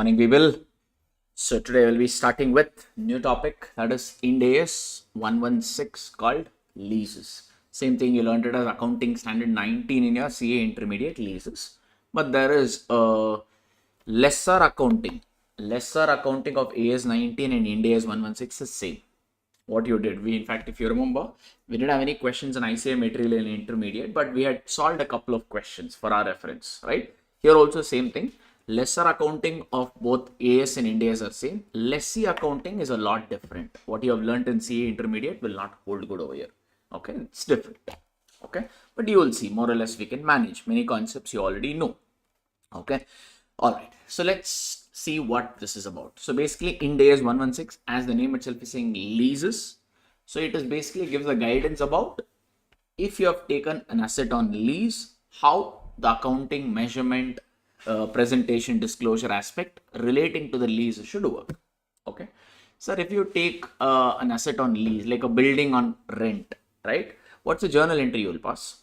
morning, people. So today we'll be starting with new topic, that is IND AS 116 called leases. Same thing, you learned it as accounting standard 19 in your CA intermediate leases. But there is a lesser accounting of AS 19 and IND AS 116 is same. What you did, in fact, if you remember, we didn't have any questions on ICA material in intermediate, but we had solved a couple of questions for our reference, right? Here also same thing. Lesser accounting of both AS and IND AS are same. Lessee accounting is a lot different. What you have learned in CA intermediate will not hold good over here. Okay, it's different. Okay, but you will see more or less we can manage. Many concepts you already know. Okay, all right. So let's see what this is about. So basically IND AS 116, as the name itself is saying, leases. So it is basically gives a guidance about if you have taken an asset on lease, how the accounting measurement presentation disclosure aspect relating to the lease should work. Okay, sir, if you take an asset on lease, like a building on rent, right? What's the journal entry you will pass?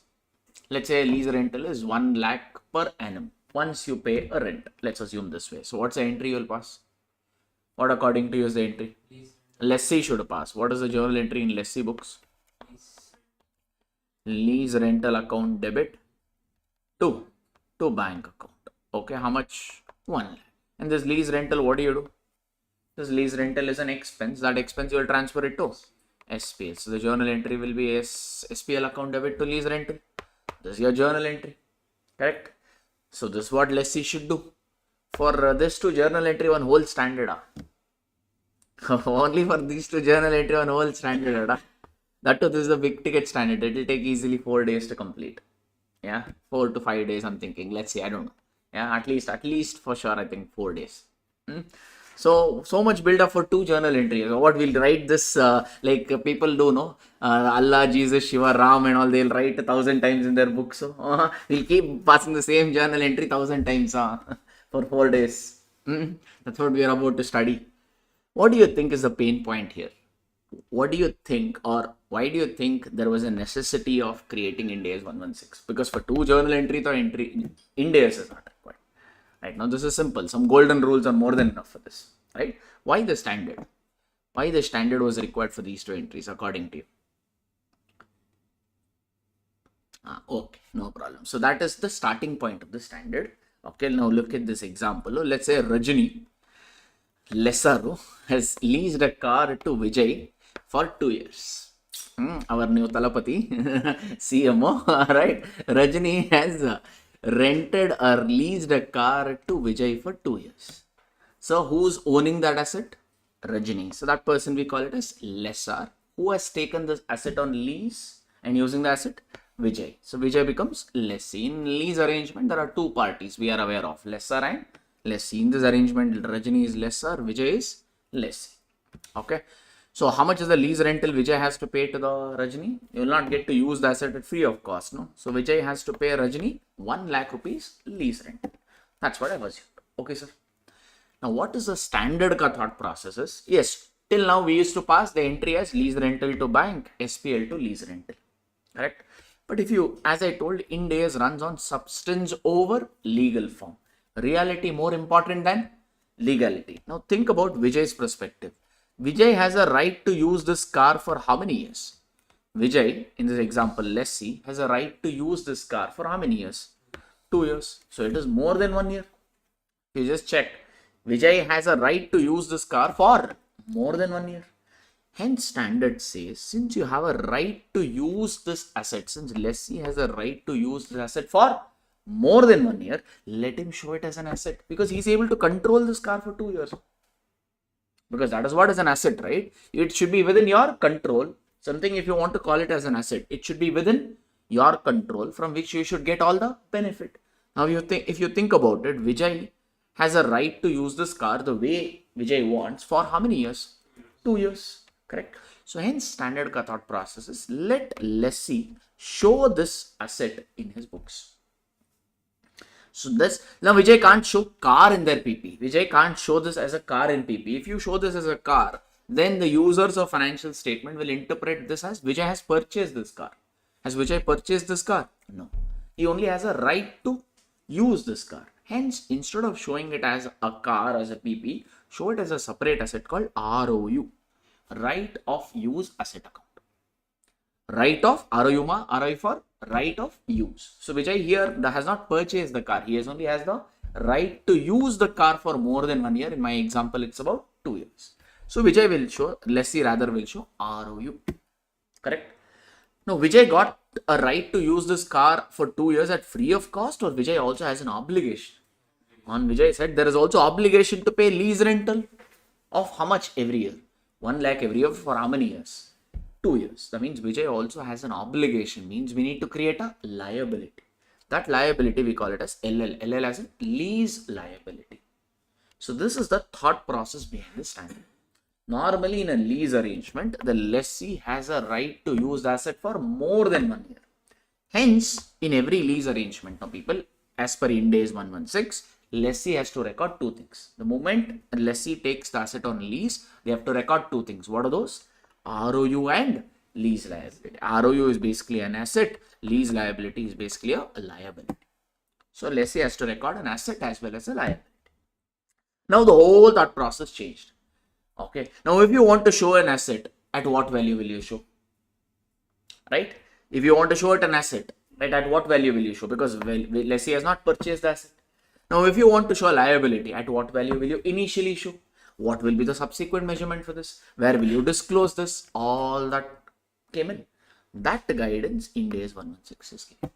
Let's say lease rental is 1 lakh per annum once you pay a rent. Let's assume this way. So what's the entry you will pass? What according to you is the entry? Lessee should pass. What is the journal entry in lessee books? Lease rental account debit to bank account. Okay, how much? 1 lakh. And this lease rental, what do you do? This lease rental is an expense. That expense you will transfer it to SPL. So the journal entry will be SPL account debit to lease rental. This is your journal entry. Correct? So this is what lessee should do. For this two journal entry, one whole standard. Only for these two journal entry, one whole standard. That too, this is a big ticket standard. It will take easily 4 days to complete. Yeah, 4 to 5 days I'm thinking. Let's see, I don't know. Yeah, at least for sure I think 4 days. So much build up for two journal entries. What we'll write this like people do, no? Allah, Jesus, Shiva, Ram and all, they'll write 1,000 times in their books. So we'll keep passing the same journal entry 1,000 times for 4 days. That's what we are about to study. What do you think is the pain point here? What do you think, or why do you think there was a necessity of creating IND AS 116? Because for two journal entry, the IND AS is not required. Right now, this is simple. Some golden rules are more than enough for this. Right? Why the standard? Why the standard was required for these two entries, according to you? Okay, no problem. So that is the starting point of the standard. Okay, now look at this example. Let's say Rajini, lessor, has leased a car to Vijay for 2 years. Our new Talapati, CMO, right? Rajini has rented or leased a car to Vijay for 2 years. So who's owning that asset? Rajini. So that person we call it as lessor. Who has taken this asset on lease and using the asset? Vijay. So Vijay becomes lessee. In lease arrangement, there are two parties we are aware of, lessor and lessee. In this arrangement, Rajini is lessor, Vijay is lessee. Okay. So how much is the lease rental Vijay has to pay to the Rajini? You will not get to use the asset at free of cost, no? So Vijay has to pay Rajini 1 lakh rupees lease rent. That's what I was assumed. Okay, sir. Now, what is the standard thought process is? Yes, till now we used to pass the entry as lease rental to bank, SPL to lease rental. Correct? But if you, as I told, IND AS runs on substance over legal form. Reality more important than legality. Now, think about Vijay's perspective. Vijay has a right to use this car for how many years? Vijay, in this example, lessee, has a right to use this car for how many years? 2 years. So it is more than 1 year. You just check. Vijay has a right to use this car for more than 1 year. Hence, standard says, since you have a right to use this asset, since lessee has a right to use this asset for more than 1 year, let him show it as an asset, because he's able to control this car for 2 years. Because that is what is an asset, right? It should be within your control. Something, if you want to call it as an asset, it should be within your control, from which you should get all the benefit. Now, if you think about it, Vijay has a right to use this car the way Vijay wants for how many years? 2 years, correct? So hence standard thought process is let lessee show this asset in his books. So this, now Vijay can't show car in their PP. Vijay can't show this as a car in PP. If you show this as a car, then the users of financial statement will interpret this as Vijay has purchased this car. Has Vijay purchased this car? No. He only has a right to use this car. Hence, instead of showing it as a car, as a PP, show it as a separate asset called ROU, right of use asset account. Right of ROU for right of use. So Vijay here has not purchased the car. He only has the right to use the car for more than 1 year. In my example, it's about 2 years. So Vijay will show, lessee rather will show ROU. Correct? Now Vijay got a right to use this car for 2 years at free of cost, or Vijay also has an obligation? On Vijay said there is also obligation to pay lease rental of how much every year? 1 lakh every year for how many years? 2 years. That means Vijay also has an obligation, means we need to create a liability. That liability we call it as LL. LL as a lease liability. So this is the thought process behind this standard. Normally in a lease arrangement, the lessee has a right to use the asset for more than 1 year. Hence, in every lease arrangement, now people, as per IND AS 116, lessee has to record 2 things. The moment a lessee takes the asset on lease, they have to record 2 things. What are those? ROU and lease liability. ROU is basically an asset. Lease liability is basically a liability. So lessee has to record an asset as well as a liability. Now the whole thought process changed. Okay. Now if you want to show an asset, at what value will you show? Right? If you want to show it an asset, right, at what value will you show? Because lessee has not purchased the asset. Now if you want to show a liability, at what value will you initially show? What will be the subsequent measurement for this? Where will you disclose this? All that came in. That guidance in IND AS 116 is given.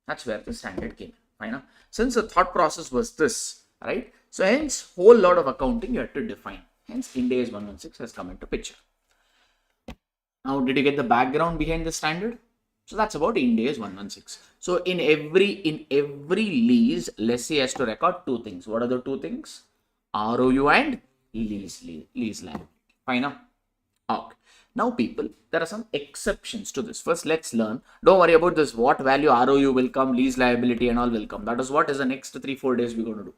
That's where the standard came in. Fine. Since the thought process was this, right? So hence, whole lot of accounting you have to define. Hence, IND AS 116 has come into picture. Now, did you get the background behind the standard? So that's about IND AS 116. So in every lease, lessee has to record 2 things. What are the 2 things? ROU and lease liability. Fine now? Okay. Now people, there are some exceptions to this. First, let's learn. Don't worry about this. What value ROU will come, lease liability and all will come. That is what is the next 3-4 days we're going to do.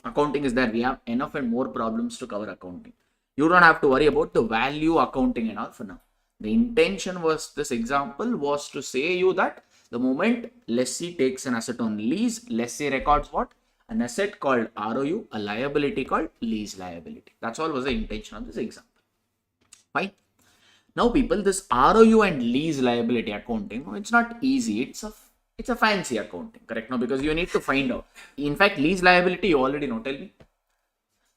Accounting is there. We have enough and more problems to cover accounting. You don't have to worry about the value accounting and all for now. The intention was, this example was to say you that the moment lessee takes an asset on lease, lessee records what? An asset called ROU, a liability called lease liability. That's all was the intention of this example. Fine. Now people, this ROU and lease liability accounting, it's not easy. It's a fancy accounting, correct? Now because you need to find out. In fact, lease liability, you already know. Tell me.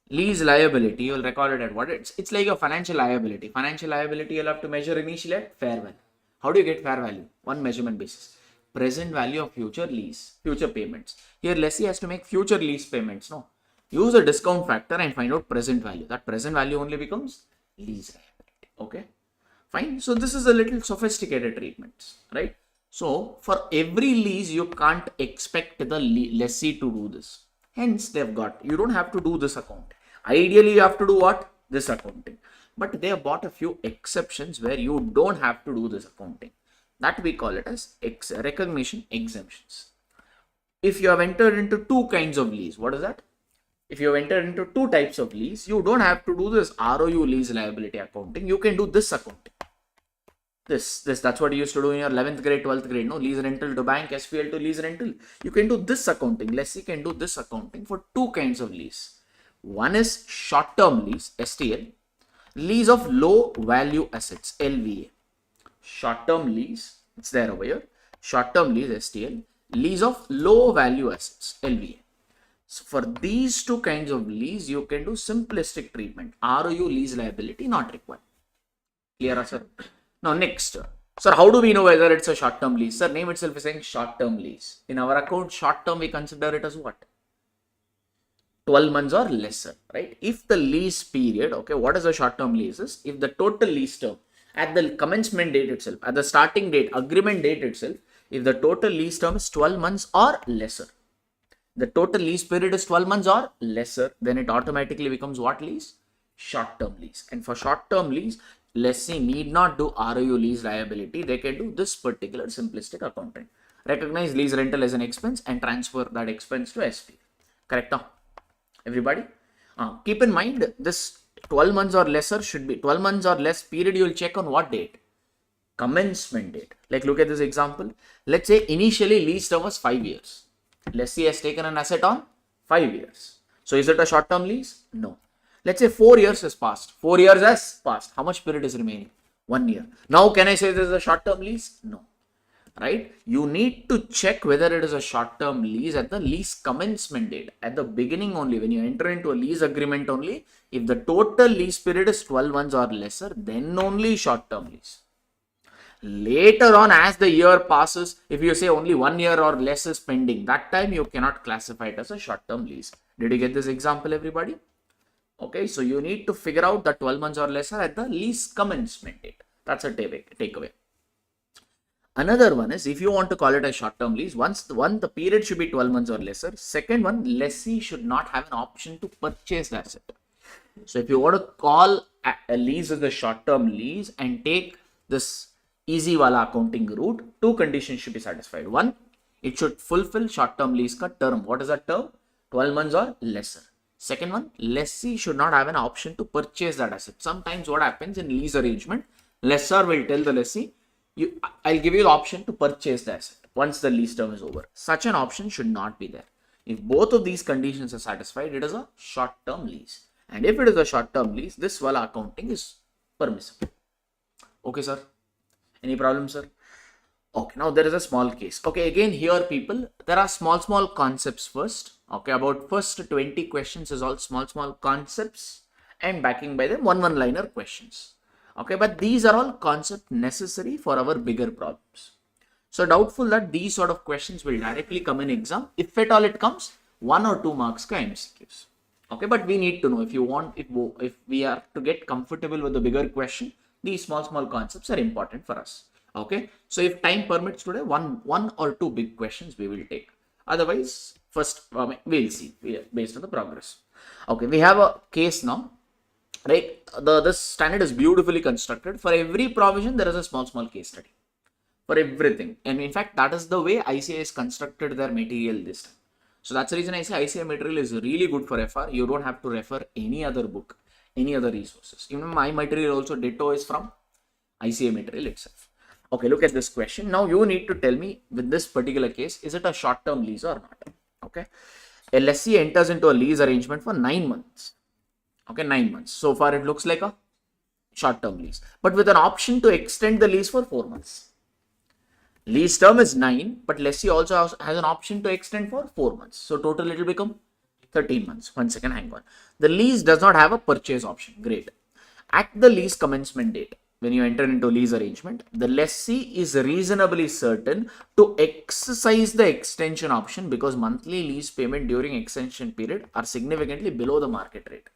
Lease liability, you will record it at what? It's like a financial liability. Financial liability, you'll have to measure initially at fair value. How do you get fair value? One measurement basis. Present value of future lease, future payments. Here, lessee has to make future lease payments. No. Use a discount factor and find out present value. That present value only becomes lease liability. Okay. Fine. So this is a little sophisticated treatment, right? So for every lease, you can't expect the lessee to do this. Hence, they've got, you don't have to do this account. Ideally, you have to do what? This accounting. But they have bought a few exceptions where you don't have to do this accounting. That we call it as recognition exemptions. If you have entered into 2 kinds of lease, what is that? If you have entered into 2 types of lease, you don't have to do this ROU lease liability accounting. You can do this accounting. That's what you used to do in your 11th grade, 12th grade. No, lease rental to bank, SPL to lease rental. You can do this accounting. Lessee can do this accounting for 2 kinds of lease. One is short-term lease, STL. Lease of low value assets, LVA. Short-term lease, it's there over here. Short-term lease, STL. Lease of low value assets, LVA. So for these 2 kinds of lease, you can do simplistic treatment. ROU lease liability not required. Clear, sir? Now next, sir, how do we know whether it's a short-term lease? Sir, name itself is saying short-term lease. In our account, short-term we consider it as what? 12 months or lesser, right? If the lease period, okay, what is a short-term lease? If the total lease term at the commencement date itself, at the starting date, agreement date itself, if the total lease term is 12 months or lesser, the total lease period is 12 months or lesser, then it automatically becomes what lease? Short-term lease. And for short-term lease, lessee need not do ROU lease liability. They can do this particular simplistic accounting. Recognize lease rental as an expense and transfer that expense to SP. Correct now? Everybody? Keep in mind, this 12 months or lesser should be 12 months or less period. You will check on what date? Commencement date. Like look at this example. Let's say initially lease term was 5 years. Lessee has taken an asset on 5 years. So is it a short-term lease? No. Let's say 4 years has passed. 4 years has passed. How much period is remaining? 1 year. Now can I say this is a short-term lease? No. Right? You need to check whether it is a short-term lease at the lease commencement date. At the beginning only, when you enter into a lease agreement only, if the total lease period is 12 months or lesser, then only short-term lease. Later on, as the year passes, if you say only 1 year or less is pending, that time you cannot classify it as a short-term lease. Did you get this example, everybody? Okay, so you need to figure out the 12 months or lesser at the lease commencement date. That's a takeaway. Another one is, if you want to call it a short-term lease, the period should be 12 months or lesser. Second one, lessee should not have an option to purchase the asset. So if you want to call a lease as a short-term lease and take this easy wala accounting route, two conditions should be satisfied. One, it should fulfill short-term lease ka term. What is that term? 12 months or lesser. Second one, lessee should not have an option to purchase that asset. Sometimes what happens in lease arrangement, lessor will tell the lessee, I'll give you the option to purchase the asset once the lease term is over. Such an option should not be there. If both of these conditions are satisfied, it is a short-term lease. And if it is a short-term lease, this wala accounting is permissible. Okay, sir. Any problem, sir? Okay, now there is a small case. Okay, again here people, there are small concepts first. Okay, about first 20 questions is all small concepts and backing by them one-liner questions. Okay, but these are all concepts necessary for our bigger problems. So doubtful that these sort of questions will directly come in exam. If at all it comes, 1 or 2 marks ka MCQs. Okay, but we need to know if we are to get comfortable with the bigger question, these small concepts are important for us. Okay, so if time permits today, one or two big questions we will take. Otherwise, first we'll see based on the progress. Okay, we have a case now. Right, this standard is beautifully constructed. For every provision, there is a small case study for everything. And in fact, that is the way ICA has constructed their material this time. So that's the reason I say ICA material is really good for FR. You don't have to refer any other book, any other resources. Even my material also ditto is from ICA material itself. Okay, look at this question. Now you need to tell me with this particular case, is it a short-term lease or not? Okay, a lessee enters into a lease arrangement for 9 months. Okay, 9 months. So far it looks like a short-term lease, but with an option to extend the lease for 4 months. Lease term is 9, but lessee also has an option to extend for 4 months. So total it will become 13 months. 1 second, hang on. The lease does not have a purchase option. Great. At the lease commencement date, when you enter into lease arrangement, the lessee is reasonably certain to exercise the extension option because monthly lease payment during extension period are significantly below the market rate.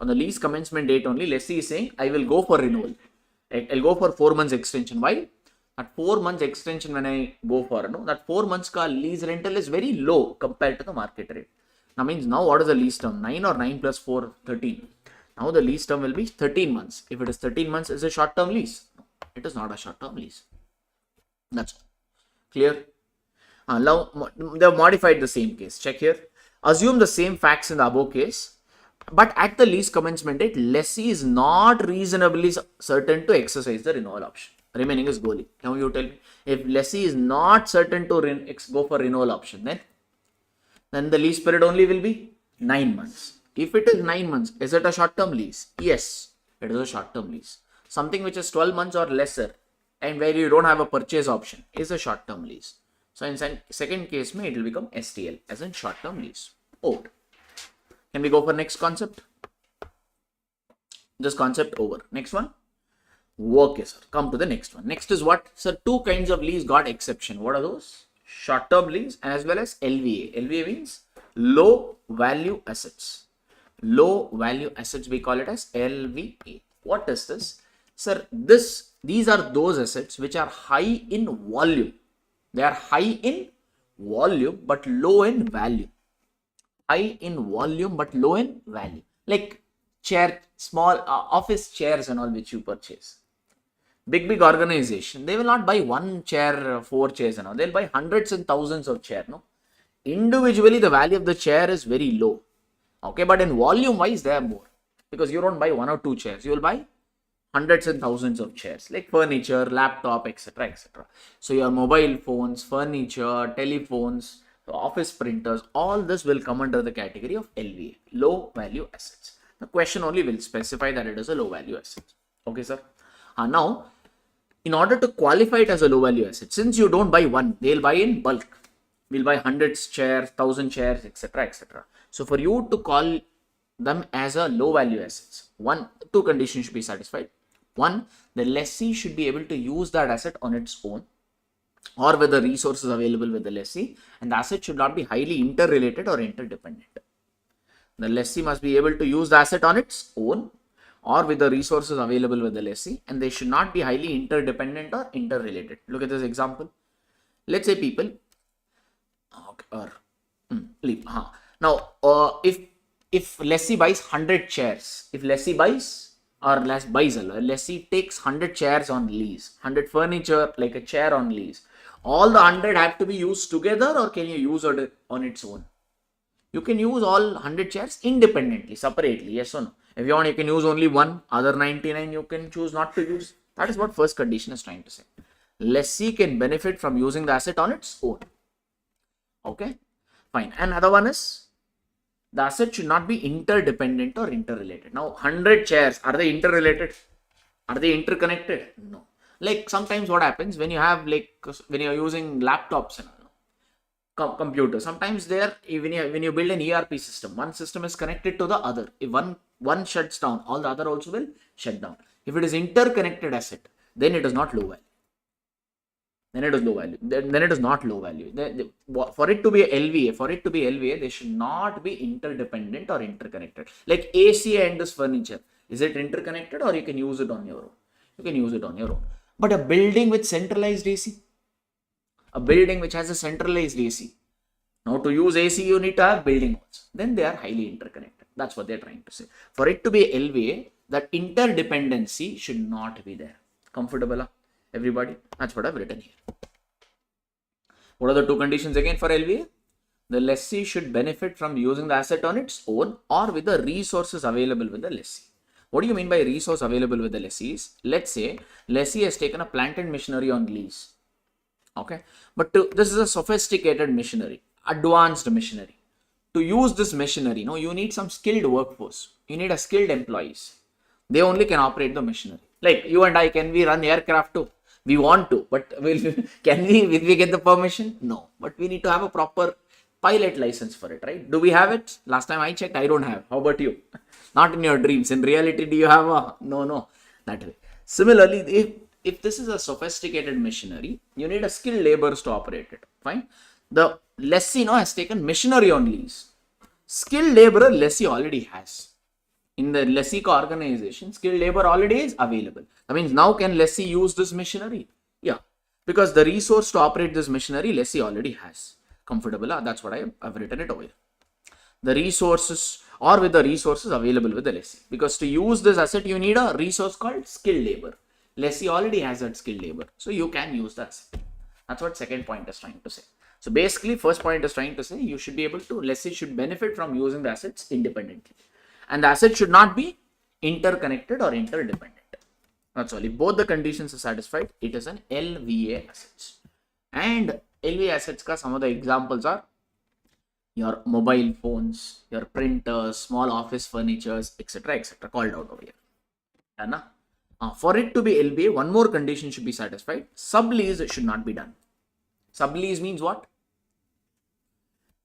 On the lease commencement date only, lessee is saying, I will go for renewal. I'll go for 4 months extension. Why? At 4 months extension, when I go for, that 4 months ka lease rental is very low compared to the market rate. Now what is the lease term? 9 or 9 plus 4, 13. Now the lease term will be 13 months. If it is 13 months, is a short-term lease? No, it is not a short-term lease. That's all. Clear? Now they have modified the same case. Check here. Assume the same facts in the above case. But at the lease commencement date, lessee is not reasonably certain to exercise the renewal option. Remaining is goalie. Now you tell me, if lessee is not certain to go for renewal option, then the lease period only will be 9 months. If it is 9 months, is it a short-term lease? Yes, it is a short-term lease. Something which is 12 months or lesser and where you don't have a purchase option is a short-term lease. So in second case, it will become STL as in short-term lease. Out. Can we go for next concept? This concept over. Next one. Okay, sir. Come to the next one. Next is what? Sir, 2 kinds of lease got exception. What are those? Short-term lease as well as LVA. LVA means low value assets. Low value assets, we call it as LVA. What is this? Sir, these are those assets which are high in volume. They are high in volume but low in value. High in volume but low in value. Like small office chairs and all which you purchase. Big organization, they will not buy 1 chair, 4 chairs and all. They'll buy hundreds and thousands of chairs. No, individually the value of the chair is very low. Okay, but in volume wise they are more because you don't buy 1 or 2 chairs. You will buy hundreds and thousands of chairs like furniture, laptop, etc. etc. So your mobile phones, furniture, telephones, office printers, all this will come under the category of LVA, low value assets. The question only will specify that it is a low value asset. Okay, sir. Now, in order to qualify it as a low value asset, since you don't buy one, they'll buy in bulk. We'll buy hundreds shares, 1,000 shares, etc., etc. So for you to call them as a low value assets, two conditions should be satisfied. One, the lessee should be able to use that asset on its own, or with the resources available with the lessee, and the asset should not be highly interrelated or interdependent. The lessee must be able to use the asset on its own or with the resources available with the lessee, and they should not be highly interdependent or interrelated. Look at this example. Let's say people, now if lessee buys 100 shares, if lessee buys lessee takes 100 chairs on lease, 100 furniture like a chair on lease, all the 100 have to be used together, or can you use it on its own? You can use all 100 chairs independently, separately, yes or no? If you want, you can use only one, other 99 you can choose not to use. That is what first condition is trying to say. Lessee can benefit from using the asset on its own. Okay, fine. Another one is, the asset should not be interdependent or interrelated. Now, 100 chairs, are they interrelated? Are they interconnected? No. Like sometimes what happens when you have when you're using laptops and computer, sometimes when you build an ERP system, one system is connected to the other. If one shuts down, all the other also will shut down. If it is interconnected asset, then it is not low value. Then it is low value. Then it is not low value. For it to be LVA, they should not be interdependent or interconnected. Like AC and this furniture, is it interconnected, or you can use it on your own? You can use it on your own. But a building with centralized AC, a building which has a centralized AC. Now to use AC, you need to have building walls. Then they are highly interconnected. That's what they're trying to say. For it to be LVA, that interdependency should not be there. Comfortable, everybody? That's what I've written here. What are the two conditions again for LVA? The lessee should benefit from using the asset on its own or with the resources available with the lessee. What do you mean by resource available with the lessees? Let's say lessee has taken a plant and machinery on lease. Okay, but this is a sophisticated machinery, advanced machinery. To use this machinery, you need some skilled workforce. You need a skilled employees. They only can operate the machinery. Like you and I, can we run aircraft too? We want to, but will we get the permission? No, but we need to have a proper pilot license for it, right? Do we have it? Last time I checked, I don't have. How about you? Not in your dreams. In reality, do you have a? No, that way. Similarly, if this is a sophisticated machinery, you need a skilled laborers to operate it. Fine. The lessee has taken machinery on lease. Skilled laborer lessee already has. In the lessee organization, skilled labor already is available. That means now can lessee use this machinery? Yeah. Because the resource to operate this machinery, lessee already has. Comfortable? That's what I've written it over here. The resources or with the resources available with the lessee. Because to use this asset, you need a resource called skilled labor. Lessee already has that skilled labor. So you can use that. That's what second point is trying to say. So basically, first point is trying to say you should be able to, lessee should benefit from using the assets independently. And the asset should not be interconnected or interdependent. That's all. If both the conditions are satisfied, it is an LVA assets. And LVA assets ka some of the examples are your mobile phones, your printers, small office furnitures, etc., etc. called out over here. Done? For it to be LVA, one more condition should be satisfied. Sublease should not be done. Sublease means what?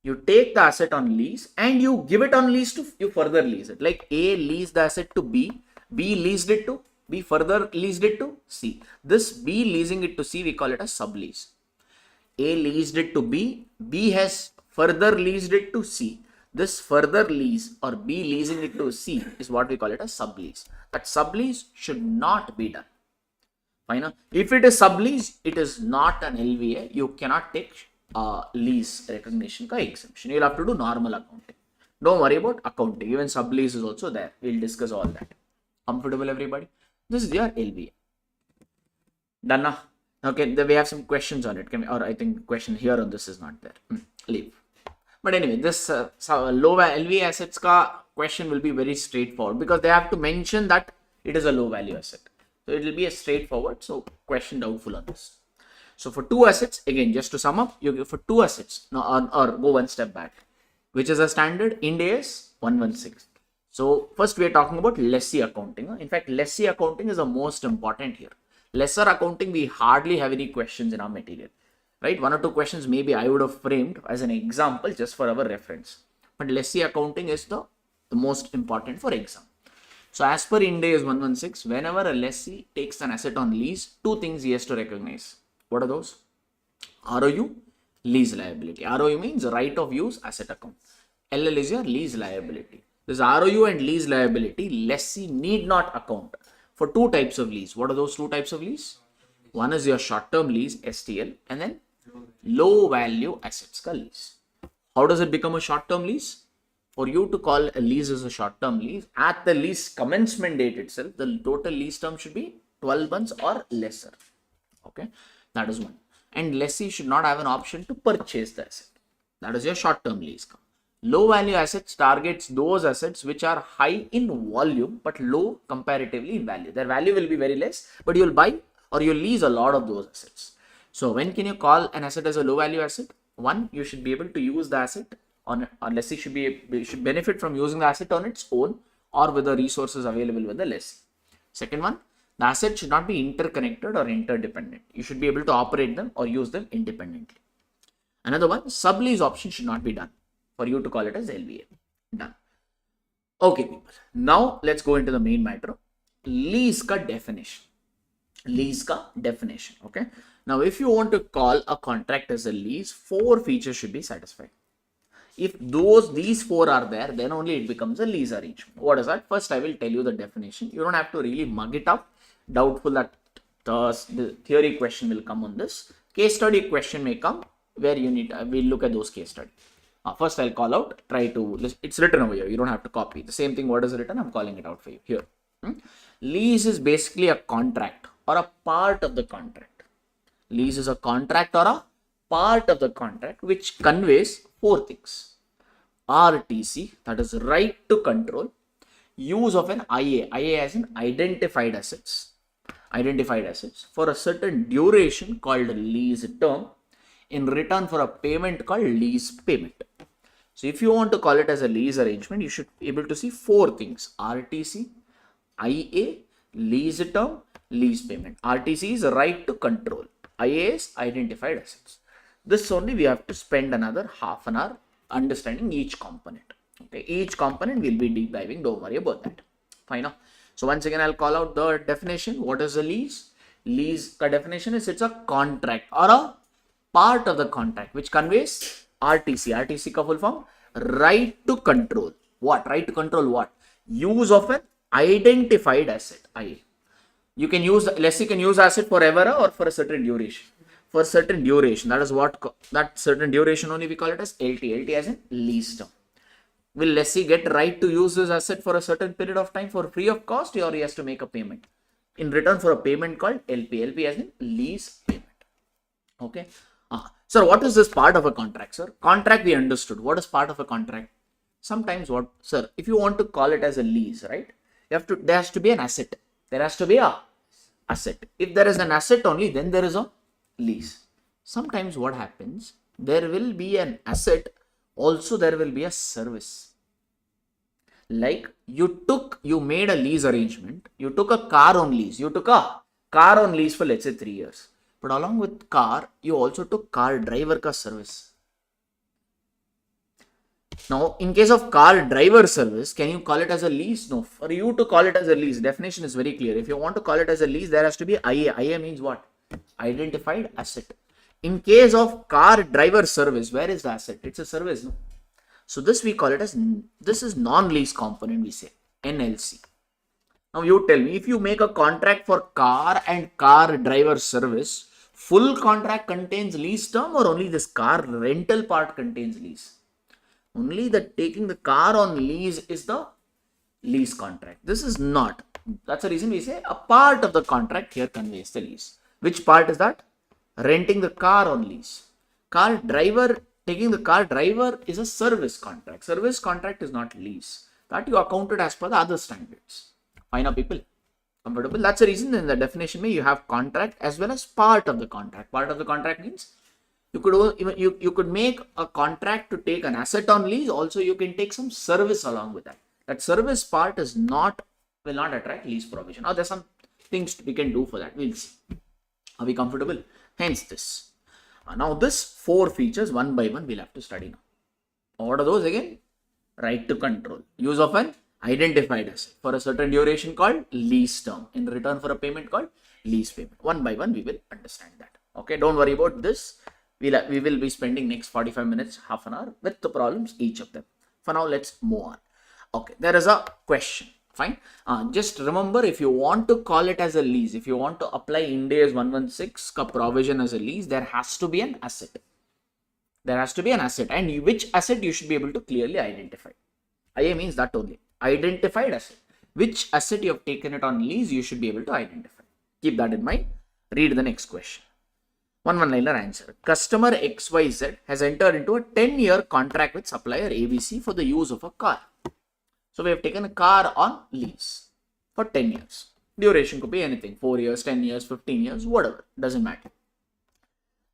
You take the asset on lease and you give it on lease to, you further lease it. Like A leased the asset to B, B leased it to, B further leased it to C. This B leasing it to C, we call it a sublease. A leased it to B, B has further leased it to C. This further lease or B leasing it to C is what we call it a sublease. That sublease should not be done. Fine. If it is sublease, it is not an LVA. You cannot take lease recognition ka exemption. You'll have to do normal accounting. Don't worry about accounting. Even sublease is also there. We'll discuss all that. Comfortable, everybody? This is your LVA. Done now? Okay, we have some questions on it. Or I think question here on this is not there. Leave. But anyway, this low LVA assets ka question will be very straightforward because they have to mention that it is a low value asset. So it will be a straightforward. So question doubtful on this. So for two assets, again, just to sum up, you give for two assets, no, or go one step back, which is a standard IND AS 116. So first we are talking about lessee accounting. In fact, lessee accounting is the most important here. Lesser accounting, we hardly have any questions in our material, right? One or two questions maybe I would have framed as an example just for our reference. But lessee accounting is the most important for exam. So as per IND AS 116, whenever a lessee takes an asset on lease, two things he has to recognize. What are those? ROU, lease liability. ROU means right of use asset account. LL is your lease liability. This ROU and lease liability, lessee need not account for two types of lease. What are those two types of lease? One is your short-term lease, STL, and then low value assets ka lease. How does it become a short-term lease? For you to call a lease as a short-term lease, at the lease commencement date itself, the total lease term should be 12 months or lesser. Okay, that is one. And lessee should not have an option to purchase the asset. That is your short-term lease. Low value assets targets those assets which are high in volume but low comparatively in value. Their value will be very less, but you'll buy or you'll lease a lot of those assets. So when can you call an asset as a low value asset? One, you should be able to use the asset on, or lessee should benefit from using the asset on its own or with the resources available with the lessee. Second one, the asset should not be interconnected or interdependent. You should be able to operate them or use them independently. Another one, sublease option should not be done for you to call it as LVA. Done. Okay, people. Now let's go into the main matter. Lease ka definition. Lease ka definition. Okay. Now, if you want to call a contract as a lease, 4 features should be satisfied. If these 4 are there, then only it becomes a lease arrangement. What is that? First, I will tell you the definition. You don't have to really mug it up. Doubtful that the theory question will come on this. Case study question may come where you need, we'll look at those case studies. First, I'll call out, it's written over here. You don't have to copy. The same thing, what is written, I'm calling it out for you here. Lease is basically a contract or a part of the contract. Lease is a contract or a part of the contract which conveys 4 things. RTC, that is right to control. Use of an IA. IA as in identified assets. Identified assets for a certain duration called lease term in return for a payment called lease payment. So if you want to call it as a lease arrangement, you should be able to see 4 things. RTC, IA, lease term, lease payment. RTC is a right to control. IA is identified assets. This only we have to spend another half an hour understanding each component. Okay, each component will be deep diving. Don't worry about that. Fine. So once again, I'll call out the definition. What is a lease? Lease definition is it's a contract or a part of the contract which conveys RTC. RTC ka full form, right to control. What? Right to control what? Use of an identified asset. You can use, lessee can use asset forever or for a certain duration. For certain duration, that is what, that certain duration only we call it as LT. LT as in lease term. Will lessee get right to use this asset for a certain period of time for free of cost, or he has to make a payment in return for a payment called LP. LP as in lease payment. Okay. Sir, what is this part of a contract, sir? Contract we understood. What is part of a contract? Sometimes what, sir, if you want to call it as a lease, right? There has to be an asset. There has to be a asset. If there is an asset only, then there is a lease. Sometimes what happens, there will be an asset, also there will be a service. Like you made a lease arrangement, you took a car on lease, for let's say 3 years. But along with car, you also took car driver ka service. Now, in case of car driver service, can you call it as a lease? No. For you to call it as a lease, definition is very clear. If you want to call it as a lease, there has to be IA. IA means what? Identified asset. In case of car driver service, where is the asset? It's a service. No? So this we call it as, this is non-lease component, we say, NLC. Now you tell me, if you make a contract for car and car driver service, full contract contains lease term or only this car rental part contains lease? Only the taking the car on lease is the lease contract. This is not. That's the reason we say a part of the contract here conveys the lease. Which part is that? Renting the car on lease. Car driver, taking the car driver is a service contract. Service contract is not lease. That you accounted as per the other standards. Fine, people. Comfortable? That's the reason in the definition you have contract as well as part of the contract. Part of the contract means you could make a contract to take an asset on lease. Also, you can take some service along with that. That service part will not attract lease provision. Now, there's some things we can do for that. We'll see. Are we comfortable? Hence this. Now, this 4 features one by one we'll have to study now. What are those again? Right to control. Use of an identified asset for a certain duration called lease term. In return for a payment called lease payment. One by one we will understand that. Okay, don't worry about this. We will be spending next 45 minutes, half an hour with the problems, each of them. For now, let's move on. Okay, there is a question. Fine. Just remember, if you want to call it as a lease, if you want to apply IND AS 116 provision as a lease, there has to be an asset. There has to be an asset, and which asset you should be able to clearly identify. IA means that only. Identified asset. Which asset you have taken it on lease, you should be able to identify. Keep that in mind. Read the next question. One-liner answer. Customer XYZ has entered into a 10-year contract with supplier ABC for the use of a car. So we have taken a car on lease for 10 years. Duration could be anything. 4 years, 10 years, 15 years, whatever. Doesn't matter.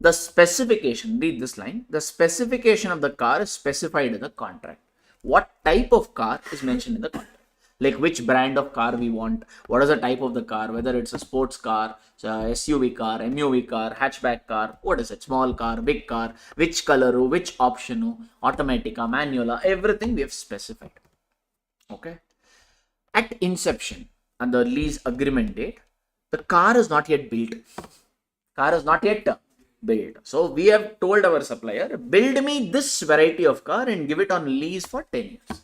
The specification, read this line. The specification of the car is specified in the contract. What type of car is mentioned in the contract? Like which brand of car we want, what is the type of the car, whether it's a sports car, SUV car, MUV car, hatchback car, what is it, small car, big car, which color, which option, automatic, manual, everything we have specified. Okay. At inception and the lease agreement date, the car is not yet built. Car is not yet built. So we have told our supplier, build me this variety of car and give it on lease for 10 years.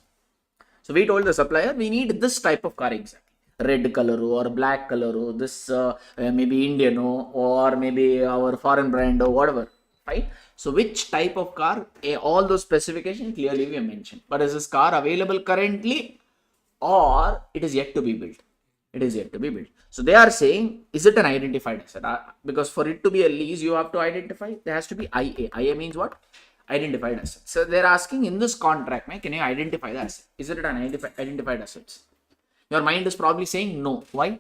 So we told the supplier, we need this type of car exactly. Red color or black color, this maybe Indian or maybe our foreign brand or whatever. Right? So which type of car, all those specifications clearly we have mentioned. But is this car available currently or it is yet to be built? It is yet to be built. So they are saying, is it an identified asset? Because for it to be a lease, you have to identify. There has to be IA. IA means what? Identified asset. So they're asking in this contract, can you identify the asset? Is it an identified assets? Your mind is probably saying no. Why?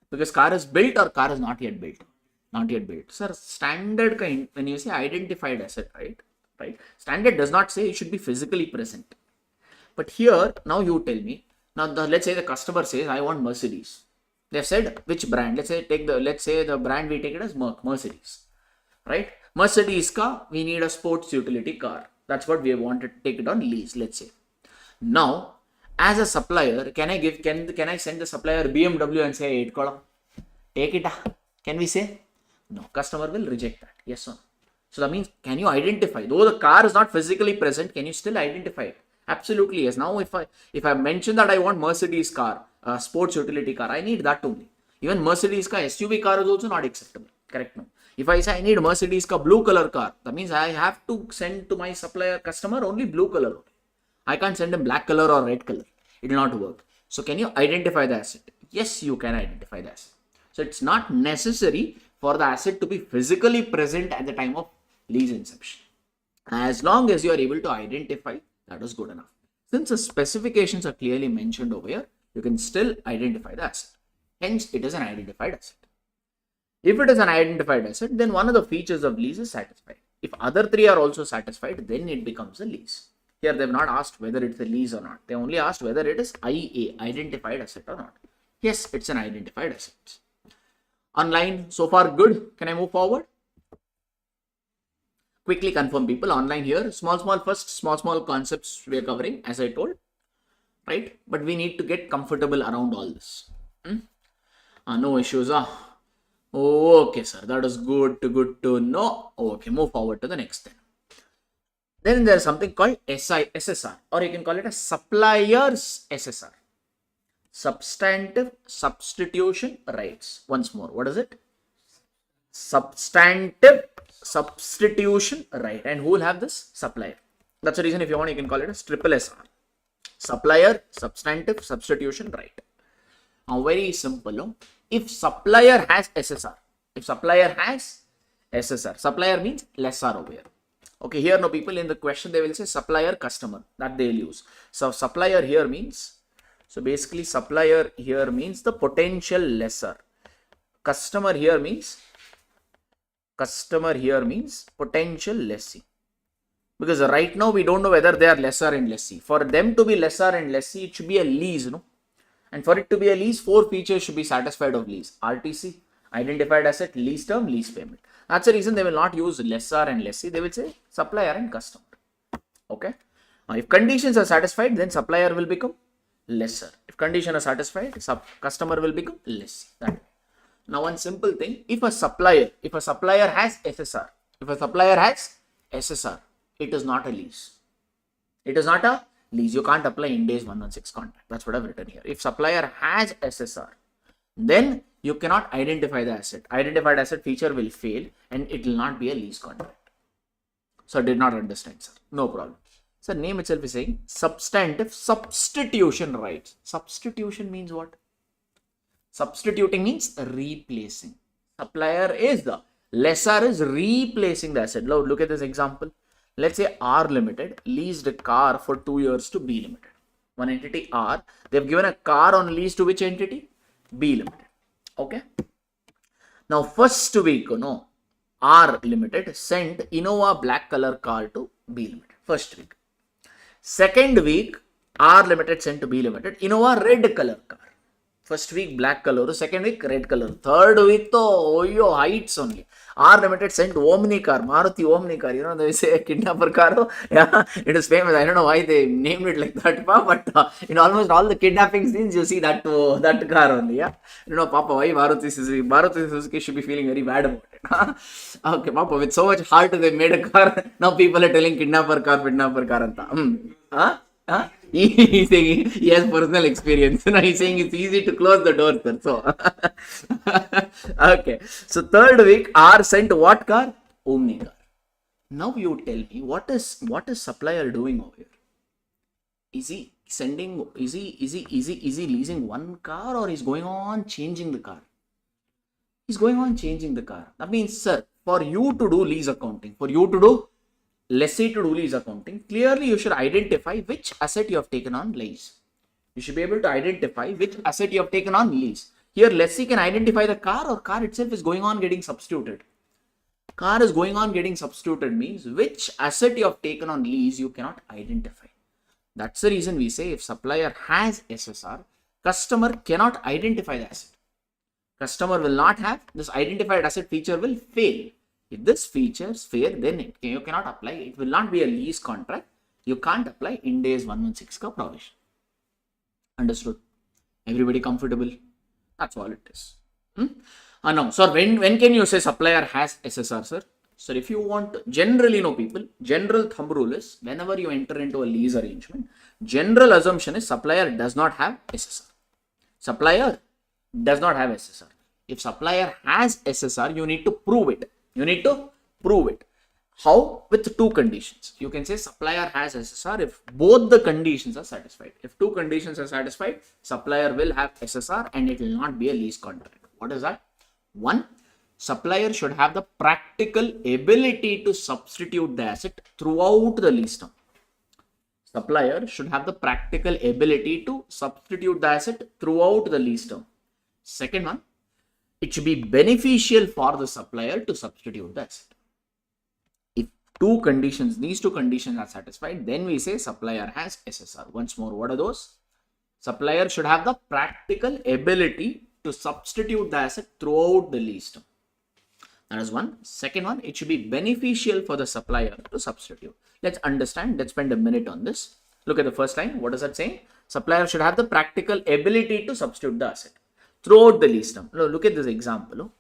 Because car is built or car is not yet built. Not yet built. Sir, standard kind, when you say identified asset, right? Standard does not say it should be physically present. But here, now you tell me. Now, let's say the customer says, I want Mercedes. They've said which brand. Let's say the brand we take it as Mercedes, right? Mercedes car, we need a sports utility car. That's what we wanted to take it on lease, let's say. Now, as a supplier, can I send the supplier BMW and say, take it? Can we say? No, customer will reject that. Yes or no? So that means, can you identify? Though the car is not physically present, can you still identify it? Absolutely yes. Now, if I mention that I want Mercedes car, sports utility car, I need that only. Even Mercedes car, SUV car is also not acceptable. Correct? No. If I say I need Mercedes car blue color car, that means I have to send to my supplier customer only blue color. I can't send him black color or red color. It will not work. So can you identify the asset? Yes, you can identify the asset. So it's not necessary for the asset to be physically present at the time of lease inception. As long as you are able to identify, that is good enough. Since the specifications are clearly mentioned over here, you can still identify the asset. Hence, it is an identified asset. If it is an identified asset, then one of the features of lease is satisfied. If other 3 are also satisfied, then it becomes a lease. Here, they have not asked whether it's a lease or not. They only asked whether it is IA, identified asset or not. Yes, it's an identified asset. Online, so far good. Can I move forward? Quickly confirm people online here. Small concepts we are covering, as I told. Right? But we need to get comfortable around all this. No issues. Okay, sir. That is good to know. Okay, move forward to the next thing. Then there is something called SSR, or you can call it a supplier's SSR. Substantive substitution rights. Once more, what is it? Substantive substitution right. And who will have this? Supplier. That's the reason if you want, you can call it as triple SR. Supplier, substantive substitution right. Now, very simple. If supplier has SSR, supplier means lessor over here. Okay, here no people in the question, they will say supplier customer, that they will use. So supplier here means, So basically supplier here means the potential lessor. Customer here means potential lessee. Because right now we don't know whether they are lessor and lessee. For them to be lessor and lessee, it should be a lease, no? And for it to be a lease, 4 features should be satisfied of lease. RTC, identified asset, lease term, lease payment. That's the reason they will not use lessor and lessee. They will say supplier and customer. Okay. Now, if conditions are satisfied, then supplier will become lessor. If conditions are satisfied, customer will become lessee. Now, one simple thing: if a supplier has SSR, it is not a lease. It is not a lease. You can't apply IND AS 116 contract. That's what I've written here. If supplier has SSR, then you cannot identify the asset. Identified asset feature will fail and it will not be a lease contract. So I did not understand, sir. No problem. So name itself is saying substantive substitution rights. Substitution means what? Substituting means replacing. Supplier is the lessor is replacing the asset. Now look at this example. Let's say R Limited leased a car for 2 years to B Limited. One entity R, they've given a car on lease to which entity? B Limited. Okay. Now first week, R Limited sent Innova black color car to B Limited. First week. Second week, R Limited sent to B Limited Innova red color car. First week black color, second week red color. Third week to heights only. R Limited sent Omni car, Maruti Omni car. They say kidnapper car. Yeah, it is famous. I don't know why they named it like that, but in almost all the kidnapping scenes, you see that car only. Yeah, Papa, why Maruti Suzuki should be feeling very bad about it. Okay, Papa, with so much heart they made a car. Now people are telling kidnapper car. He's saying he has personal experience. He's saying it's easy to close the door, sir. So, okay. So third week, R sent what car? Omni car. Now you tell me, what is supplier doing over here? Is he leasing one car or is going on changing the car? He's going on changing the car. That means, sir, for you to do lease accounting, lessee to do lease accounting, clearly you should identify which asset you have taken on lease. You should be able to identify which asset you have taken on lease. Here, lessee can identify the car or car itself is going on getting substituted. Car is going on getting substituted means which asset you have taken on lease you cannot identify. That's the reason we say if supplier has SSR, customer cannot identify the asset. Customer will not have this identified asset feature will fail. If this features fail, then you cannot apply. It will not be a lease contract. You can't apply IND AS 116 provision. Understood? Everybody comfortable? That's all it is. No. So when can you say supplier has SSR, sir? So if you want, generally people, general thumb rule is whenever you enter into a lease arrangement, general assumption is supplier does not have SSR. Supplier does not have SSR. If supplier has SSR, you need to prove it. How? With 2 conditions. You can say supplier has SSR if both the conditions are satisfied. If 2 conditions are satisfied, supplier will have SSR and it will not be a lease contract. What is that? 1. Supplier should have the practical ability to substitute the asset throughout the lease term. Supplier should have the practical ability to substitute the asset throughout the lease term. Second one, it should be beneficial for the supplier to substitute the asset. If these two conditions are satisfied, then we say supplier has SSR. Once more, what are those? Supplier should have the practical ability to substitute the asset throughout the lease term. That is one. Second one, it should be beneficial for the supplier to substitute. Let's understand. Let's spend a minute on this. Look at the first line. What is that saying? Supplier should have the practical ability to substitute the asset throughout the lease term. Now, look at this example.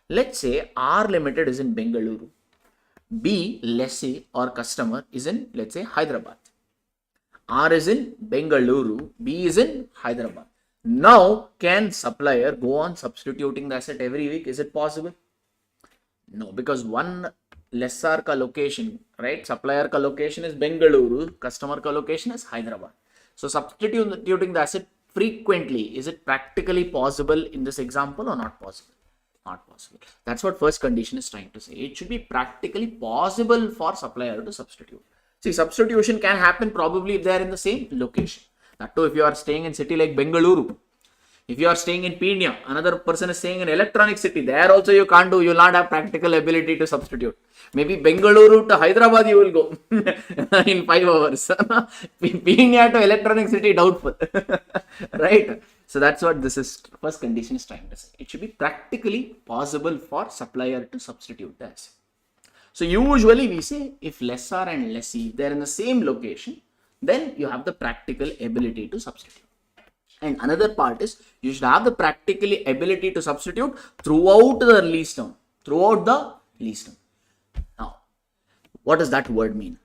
Let's say R Limited is in Bengaluru. B, lessee or customer is in, let's say, Hyderabad. R is in Bengaluru. B is in Hyderabad. Now, can supplier go on substituting the asset every week? Is it possible? No, because one lessor ka location, right? Supplier ka location is Bengaluru. Customer ka location is Hyderabad. So, substituting the asset frequently, is it practically possible in this example or not possible? Not possible. That's what first condition is trying to say. It should be practically possible for supplier to substitute. See, substitution can happen probably if they are in the same location. That too, if you are staying in city like Bengaluru, if you are staying in Pina, another person is staying in electronic city, there also you can't do, you will not have practical ability to substitute. Maybe Bengaluru to Hyderabad you will go in 5 hours. Pina to electronic city, doubtful. Right? So that's what this is, first condition is trying to say. It should be practically possible for supplier to substitute the asset. So usually we say if lessor and lessee, they're in the same location, then you have the practical ability to substitute. And another part is you should have the practically ability to substitute throughout the lease term. Throughout the lease term. Now, what does that word mean?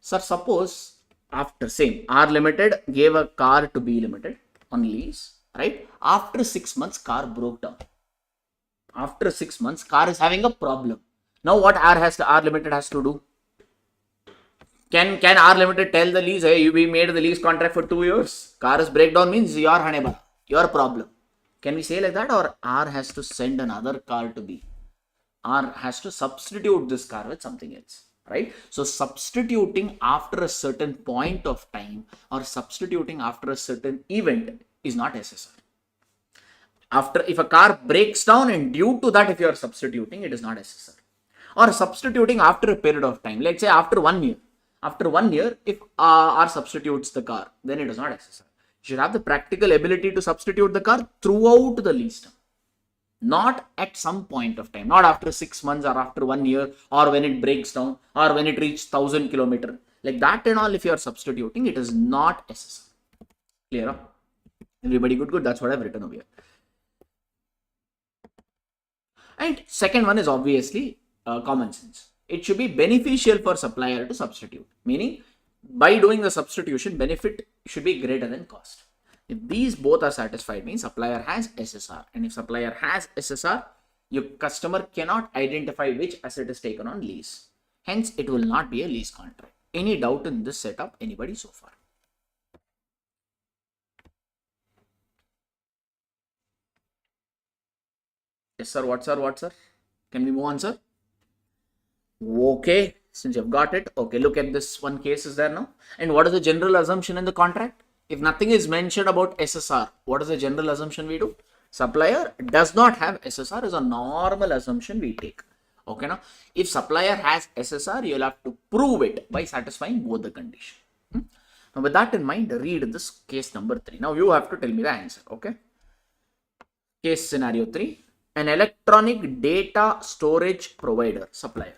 Sir, suppose after same R Limited gave a car to B Limited on lease, right? After 6 months, car broke down. After 6 months, car is having a problem. Now, what R Limited has to do? Can R Limited tell the lease, hey, we made the lease contract for 2 years. Car is breakdown means your haneba, your problem. Can we say like that? Or R has to send another car to B. R has to substitute this car with something else, right? So substituting after a certain point of time or substituting after a certain event is not SSR. If a car breaks down and due to that, if you are substituting, it is not SSR. Or substituting after a period of time, let's say after 1 year. After 1 year, if R substitutes the car, then it is not SSR. You should have the practical ability to substitute the car throughout the lease term. Not at some point of time, not after 6 months or after 1 year or when it breaks down or when it reaches 1000 kilometers. Like that and all, if you are substituting, it is not SSR. Clear? Huh? Everybody good? That's what I've written over here. And second one is obviously common sense. It should be beneficial for supplier to substitute. Meaning, by doing the substitution, benefit should be greater than cost. If these both are satisfied, means supplier has SSR. And if supplier has SSR, your customer cannot identify which asset is taken on lease. Hence, it will not be a lease contract. Any doubt in this setup, anybody so far? Yes, sir. What, sir? What, sir? Can we move on, sir? Okay, since you've got it, okay, look at this one case is there now. And what is the general assumption in the contract? If nothing is mentioned about SSR, what is the general assumption we do? Supplier does not have SSR is a normal assumption we take. Okay, now if supplier has SSR, you'll have to prove it by satisfying both the conditions. Now with that in mind, read this case number 3. Now you have to tell me the answer. Okay. Case scenario 3. An electronic data storage provider, supplier,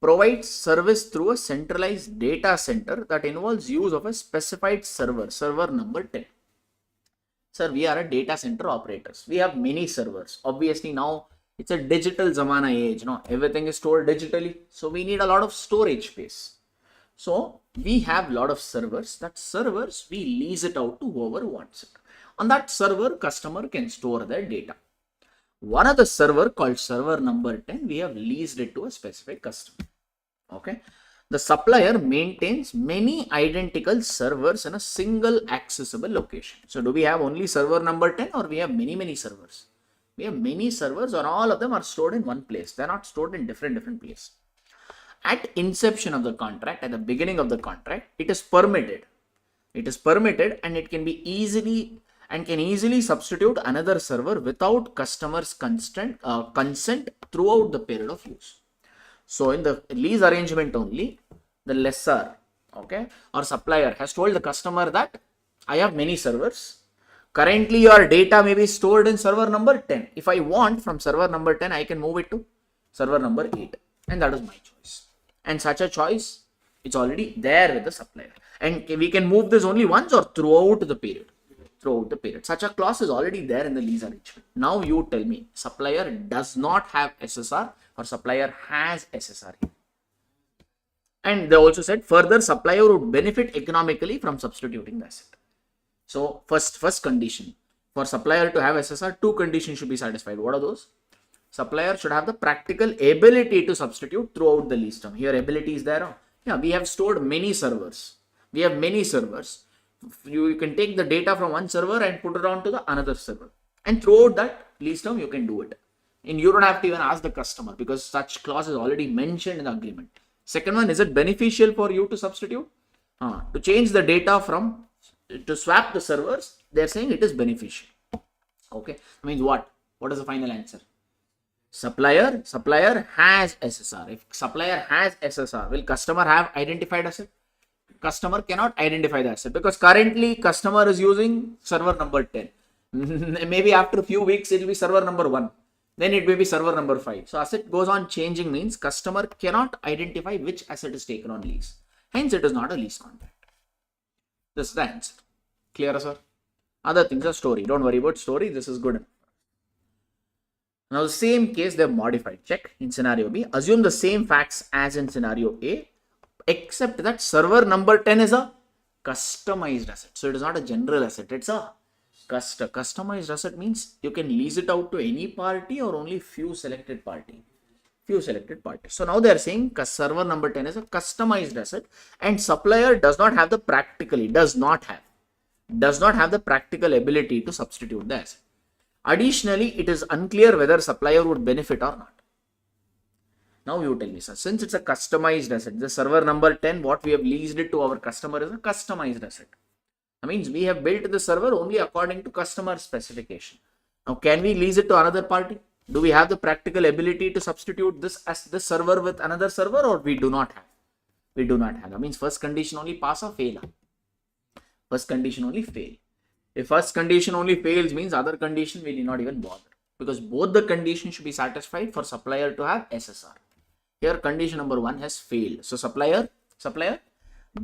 provides service through a centralized data center that involves use of a specified server number 10. Sir, we are a data center operators. We have many servers. Obviously, now it's a digital zamana age. No, everything is stored digitally. So we need a lot of storage space. So we have a lot of servers. That servers, we lease it out to whoever wants it. On that server, customer can store their data. One of the server called server number 10, we have leased it to a specific customer. Okay. The supplier maintains many identical servers in a single accessible location. So do we have only server number 10 or we have many servers? We have many servers or all of them are stored in one place. They're not stored in different places. At inception of the contract, at the beginning of the contract, it is permitted. It is permitted and it can be easily substitute another server without customer's consent throughout the period of use. So in the lease arrangement only, the lessor, okay, or supplier has told the customer that I have many servers. Currently your data may be stored in server number 10. If I want from server number 10, I can move it to server number 8. And that is my choice. And such a choice, it's already there with the supplier. And we can move this only once or throughout the period. Such a clause is already there in the lease arrangement. Now you tell me, supplier does not have SSR or supplier has SSR. And they also said further supplier would benefit economically from substituting the asset. So first condition for supplier to have SSR, 2 conditions should be satisfied. What are those? Supplier should have the practical ability to substitute throughout the lease term. Here ability is there. Yeah, we have stored many servers. We have many servers. You can take the data from one server and put it on to the another server. And throughout that lease term, you can do it. And you don't have to even ask the customer because such clause is already mentioned in the agreement. Second one, is it beneficial for you to substitute? To change the data from to swap the servers, they're saying it is beneficial. Okay, that means what? What is the final answer? Supplier has SSR. If supplier has SSR, will customer have identified asset? Customer cannot identify the asset because currently customer is using server number 10. Maybe after a few weeks it will be server number 1. Then it may be server number 5. So asset goes on changing means customer cannot identify which asset is taken on lease. Hence it is not a lease contract. This is the answer. Clear, sir? Other things are story. Don't worry about story. This is good. Now the same case they have modified. Check in scenario B. Assume the same facts as in scenario A, except that server number 10 is a customized asset. So it is not a general asset. It's a customized asset means you can lease it out to any party or only few selected party. So now they are saying server number 10 is a customized asset and supplier does not have the practical ability to substitute the asset. Additionally, it is unclear whether supplier would benefit or not. Now you tell me, sir, since it's a customized asset, the server number 10, what we have leased it to our customer is a customized asset. That means we have built the server only according to customer specification. Now, can we lease it to another party? Do we have the practical ability to substitute this server with another server, or we do not have? We do not have. That means first condition only pass or fail. First condition only fail. If first condition only fails means other condition we need not even bother because both the conditions should be satisfied for supplier to have SSR. Here condition number 1 has failed. So supplier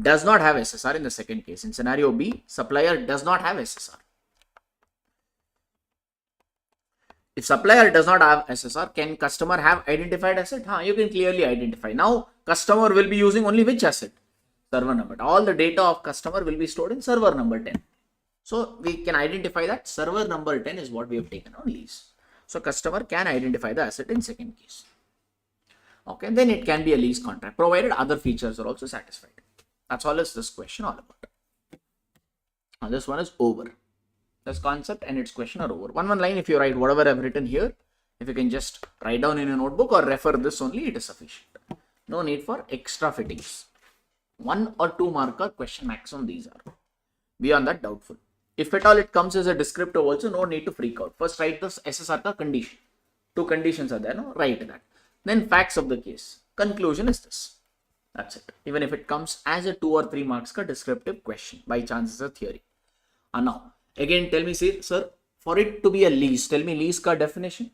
does not have SSR in the second case. In scenario B, supplier does not have SSR. If supplier does not have SSR, can customer have identified asset? You can clearly identify. Now customer will be using only which asset? Server number. All the data of customer will be stored in server number 10. So we can identify that server number 10 is what we have taken on lease. So customer can identify the asset in second case. Okay, then it can be a lease contract provided other features are also satisfied. That's all is this question all about. Now this one is over. This concept and its question are over. One line, if you write whatever I've written here, if you can just write down in a notebook or refer this only, it is sufficient. No need for extra fittings. 1 or 2 marker question maximum these are. Beyond that, doubtful. If at all it comes as a descriptive also, no need to freak out. First write this SSR condition. 2 conditions are there, no? Write that. Then facts of the case. Conclusion is this. That's it. Even if it comes as a 2 or 3 marks ka descriptive question. By chance is a theory. And now, again tell me, sir, for it to be a lease, tell me lease ka definition.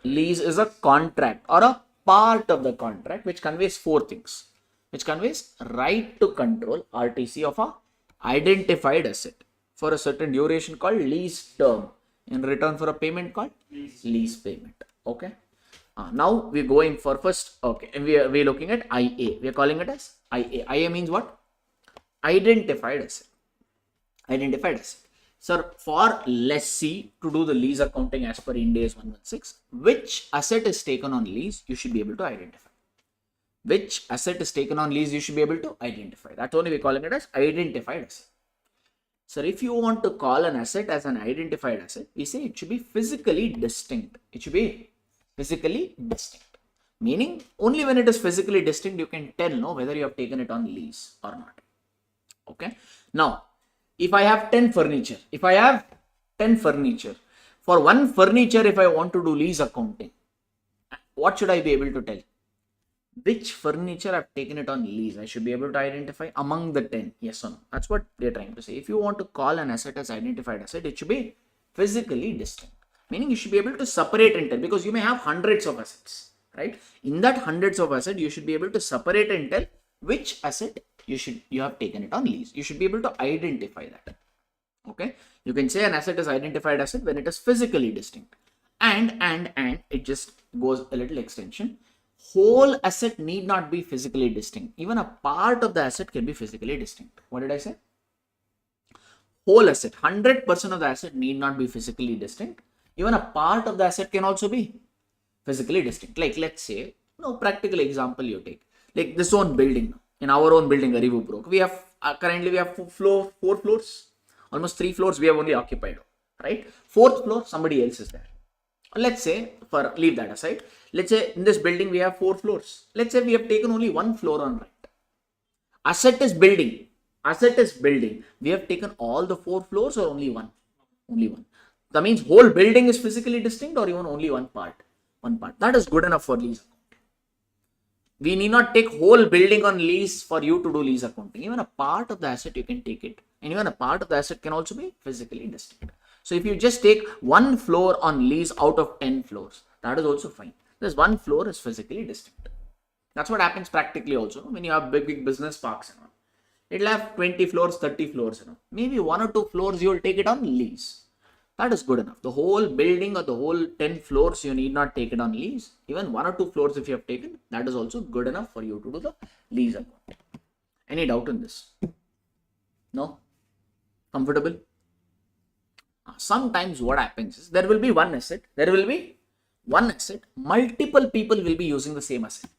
Lease is a contract or a part of the contract which conveys 4 things. Which conveys right to control RTC of a identified asset for a certain duration called lease term, in return for a payment called lease payment. Okay. Now we're going for first. Okay, and we're looking at IA. We are calling it as IA. IA means what? Identified asset. Identified asset. Sir, for lessee to do the lease accounting as per IND AS 116, which asset is taken on lease, you should be able to identify. Which asset is taken on lease, you should be able to identify. That's only we're calling it as identified asset. So if you want to call an asset as an identified asset, we say it should be physically distinct. It should be physically distinct. Meaning only when it is physically distinct, you can tell whether you have taken it on lease or not. Okay. Now, if I have 10 furniture, for one furniture, if I want to do lease accounting, what should I be able to tell? Which furniture I've taken it on lease? I should be able to identify among the 10. Yes or no? That's what they're trying to say. If you want to call an asset as identified asset, it should be physically distinct. Meaning you should be able to separate and tell, because you may have hundreds of assets, right? In that hundreds of assets, you should be able to separate and tell which asset you have taken it on lease. You should be able to identify that. Okay. You can say an asset is identified asset when it is physically distinct. And it just goes a little extension. Whole asset need not be physically distinct. Even a part of the asset can be physically distinct. What did I say? Whole asset, 100% of the asset need not be physically distinct. Even a part of the asset can also be physically distinct. Like let's say, practical example you take. Like this own building. In our own building, ArivuPro, we have currently we have 4 floors. Almost 3 floors we have only occupied. Right? 4th floor, somebody else is there. Let's say, leave that aside. Let's say in this building we have 4 floors. Let's say we have taken only 1 floor on right. Asset is building. asset is building, we have taken all the 4 floors or only one? Only one. That means whole building is physically distinct or even only one part? One part. That is good enough for lease. We need not take whole building on lease for you to do lease accounting. Even a part of the asset you can take it, and even a part of the asset can also be physically distinct. So if you just take one floor on lease out of 10 floors, that is also fine. This one floor is physically distinct. That's what happens practically also when you have big business parks and all. It'll have 20 floors, 30 floors, maybe 1 or 2 floors you will take it on lease. That is good enough. The whole building or the whole 10 floors, you need not take it on lease. Even 1 or 2 floors if you have taken, that is also good enough for you to do the lease account. Any doubt in this? No? Comfortable? Sometimes what happens is there will be one asset, multiple people will be using the same asset.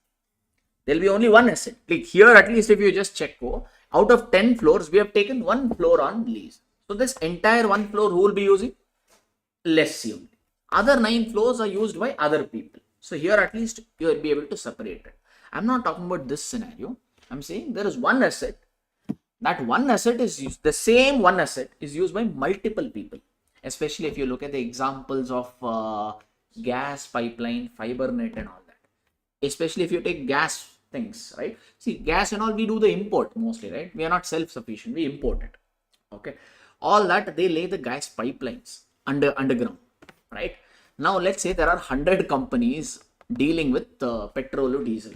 There will be only one asset. Like here, at least if you just check, out of 10 floors, we have taken 1 floor on lease. So this entire 1 floor, who will be using? Lessee only. Other 9 floors are used by other people. So here at least you will be able to separate it. I'm not talking about this scenario. I'm saying there is one asset. That one asset is used. The same one asset is used by multiple people. Especially if you look at the examples of gas pipeline, fiber net and all that. Especially if you take gas things, right? See, gas and all, we do the import mostly, right? We are not self-sufficient. We import it. Okay. All that, they lay the gas pipelines underground, right? Now, let's say there are 100 companies dealing with petrol or diesel.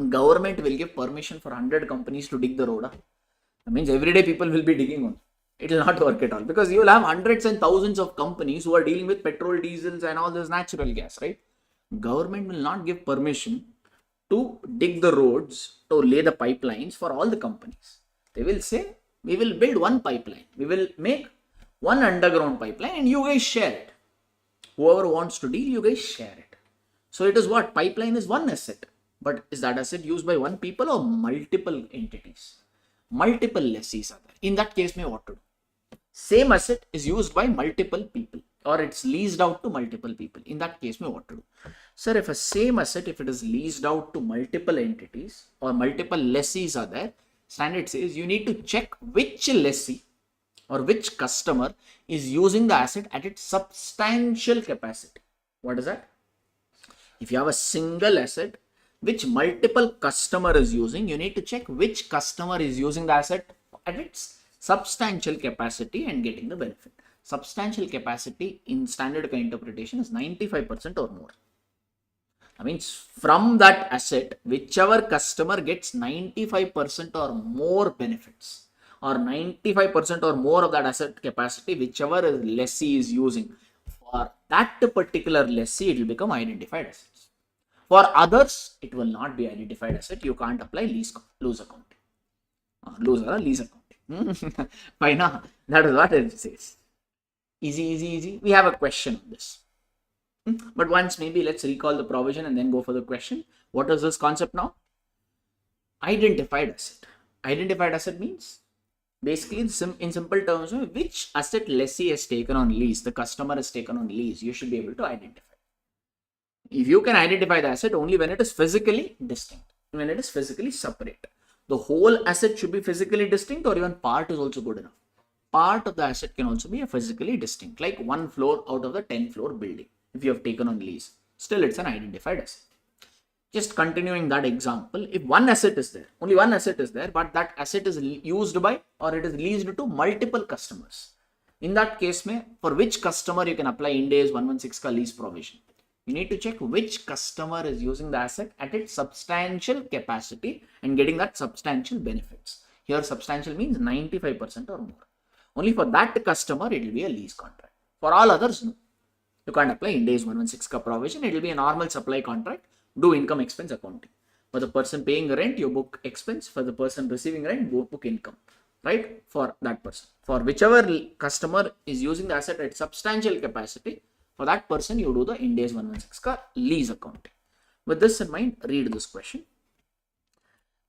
Government will give permission for 100 companies to dig the road. That means everyday people will be digging on. It will not work at all because you will have hundreds and thousands of companies who are dealing with petrol, diesels and all this natural gas, right? Government will not give permission to dig the roads, to lay the pipelines for all the companies. They will say, we will build one pipeline. We will make one underground pipeline and you guys share it. Whoever wants to deal, you guys share it. So it is what? Pipeline is one asset. But is that asset used by one people or multiple entities? Multiple lessees are there. In that case, what to do? Same asset is used by multiple people or it's leased out to multiple people. In that case, what to do? Sir, if a same asset, if it is leased out to multiple entities or multiple lessees are there, standard says you need to check which lessee or which customer is using the asset at its substantial capacity. What is that? If you have a single asset which multiple customer is using, you need to check which customer is using the asset at its substantial capacity and getting the benefit. Substantial capacity in standard interpretation is 95% or more. That means from that asset, whichever customer gets 95% or more benefits or 95% or more of that asset capacity, whichever lessee is using, for that particular lessee, it will become identified assets. For others, it will not be identified asset. You can't apply lease accounting. Lease accounting. Fine, that is what it says. Easy. We have a question on this. But once maybe let's recall the provision and then go for the question. What is this concept now? Identified asset. Identified asset means basically in simple terms, which asset lessee has taken on lease, the customer has taken on lease, you should be able to identify. If you can identify the asset only when it is physically distinct, when it is physically separate. The whole asset should be physically distinct or even part is also good enough. Part of the asset can also be physically distinct, like 1 floor out of the 10 floor building. If you have taken on lease, still it's an identified asset. Just continuing that example, if one asset is there, only one asset is there, but that asset is used by or it is leased to multiple customers. In that case, for which customer you can apply IND AS 116 lease provision. You need to check which customer is using the asset at its substantial capacity and getting that substantial benefits. Here substantial means 95% or more. Only for that customer, it will be a lease contract. For all others, no. You can't apply IND AS 116 provision. It will be a normal supply contract. Do income expense accounting. For the person paying rent, you book expense. For the person receiving rent, book income. Right? For that person. For whichever customer is using the asset at substantial capacity, for that person, you do the IND AS 116 lease accounting. With this in mind, read this question.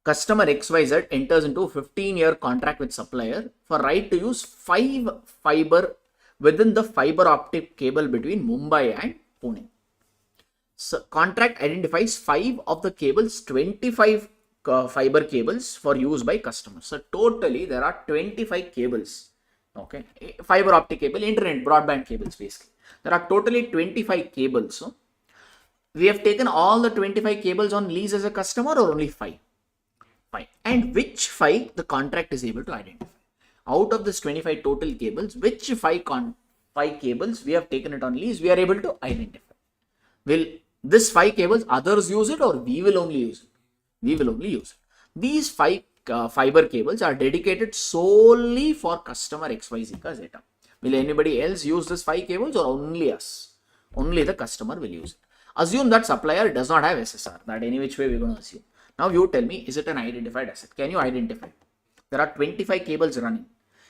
Customer XYZ enters into a 15-year contract with supplier for right to use 5 fiber within the fiber optic cable between Mumbai and Pune. So, contract identifies 5 of the cable's 25 fiber cables for use by customers. So totally there are 25 cables. Okay, fiber optic cable, internet, broadband cables basically. There are totally 25 cables. So we have taken all the 25 cables on lease as a customer or only 5? 5. And which 5 the contract is able to identify? Out of this 25 total cables, which 5 cables we have taken it on lease, we are able to identify. Will this 5 cables others use it or we will only use it? We will only use it. These 5 fiber cables are dedicated solely for customer XYZ ka Zeta. Will anybody else use this 5 cables or only us? Only the customer will use it. Assume that supplier does not have SSR. That any which way we're going to assume. Now you tell me, is it an identified asset? Can you identify? There are 25 cables running.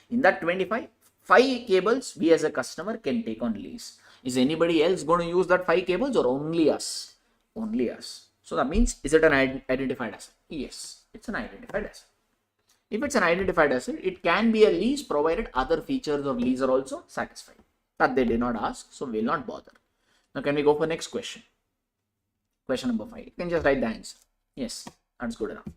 In that 25, 5 cables we as a customer can take on lease. Is anybody else going to use that 5 cables or only us? Only us. So that means, is it an identified asset? Yes, it's an identified asset. If it's an identified asset, it can be a lease provided other features of lease are also satisfied. That they did not ask, so we'll not bother. Now can we go for next question? Question number 5. You can just write the answer. Yes, that's good enough.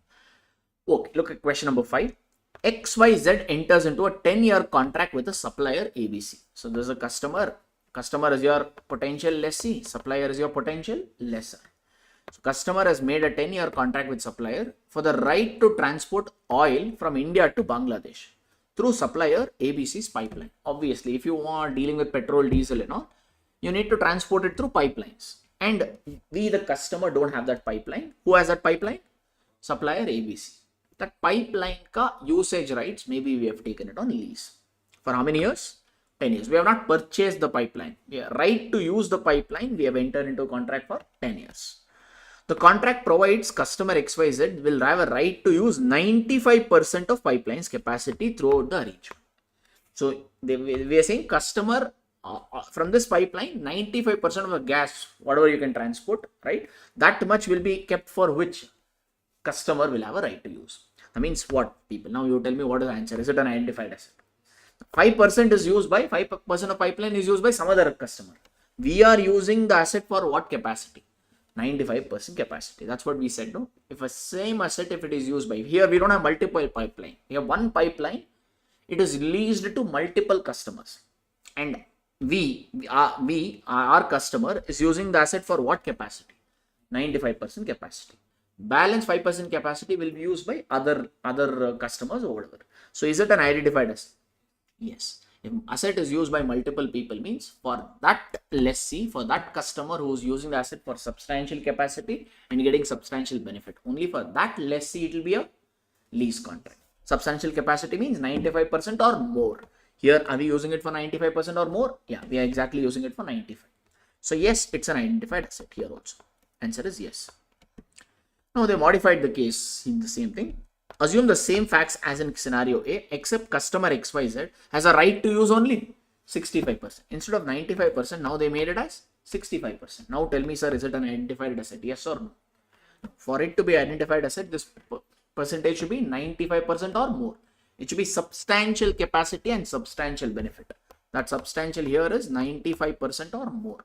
Okay, look at question number 5. XYZ enters into a 10-year contract with a supplier ABC. So there's a customer. Customer is your potential lessee. Supplier is your potential lessor. So customer has made a 10-year contract with supplier for the right to transport oil from India to Bangladesh through supplier ABC's pipeline. Obviously, if you are dealing with petrol, diesel and all, you need to transport it through pipelines. And we, the customer, don't have that pipeline. Who has that pipeline? Supplier ABC. That pipeline ka usage rights, maybe we have taken it on lease. For how many years? 10 years. We have not purchased the pipeline. We have right to use the pipeline. We have entered into a contract for 10 years. The contract provides customer XYZ will have a right to use 95% of pipeline's capacity throughout the arrangement. So we are saying customer from this pipeline, 95% of the gas, whatever you can transport, right? That much will be kept for which customer will have a right to use. That means what, people? Now you tell me what is the answer. Is it an identified asset? 5% is used by, 5% of pipeline is used by some other customer. We are using the asset for what capacity? 95% capacity. That's what we said, no? If a same asset, if it is used by, here we don't have multiple pipeline. We have one pipeline. It is leased to multiple customers. And our customer is using the asset for what capacity? 95% capacity. Balance 5% capacity will be used by other customers or whatever. So is it an identified asset? Yes. If asset is used by multiple people, means for that lessee, for that customer who is using the asset for substantial capacity and getting substantial benefit, only for that lessee it will be a lease contract. Substantial capacity means 95% or more. Here, are we using it for 95% or more? Yeah, we are exactly using it for 95. So yes, it's an identified asset here also. Answer is yes. Now they modified the case in the same thing. Assume the same facts as in scenario A, except customer XYZ has a right to use only 65%. Instead of 95%, now they made it as 65%. Now tell me, sir, is it an identified asset? Yes or no? For it to be identified asset, this percentage should be 95% or more. It should be substantial capacity and substantial benefit. That substantial here is 95% or more.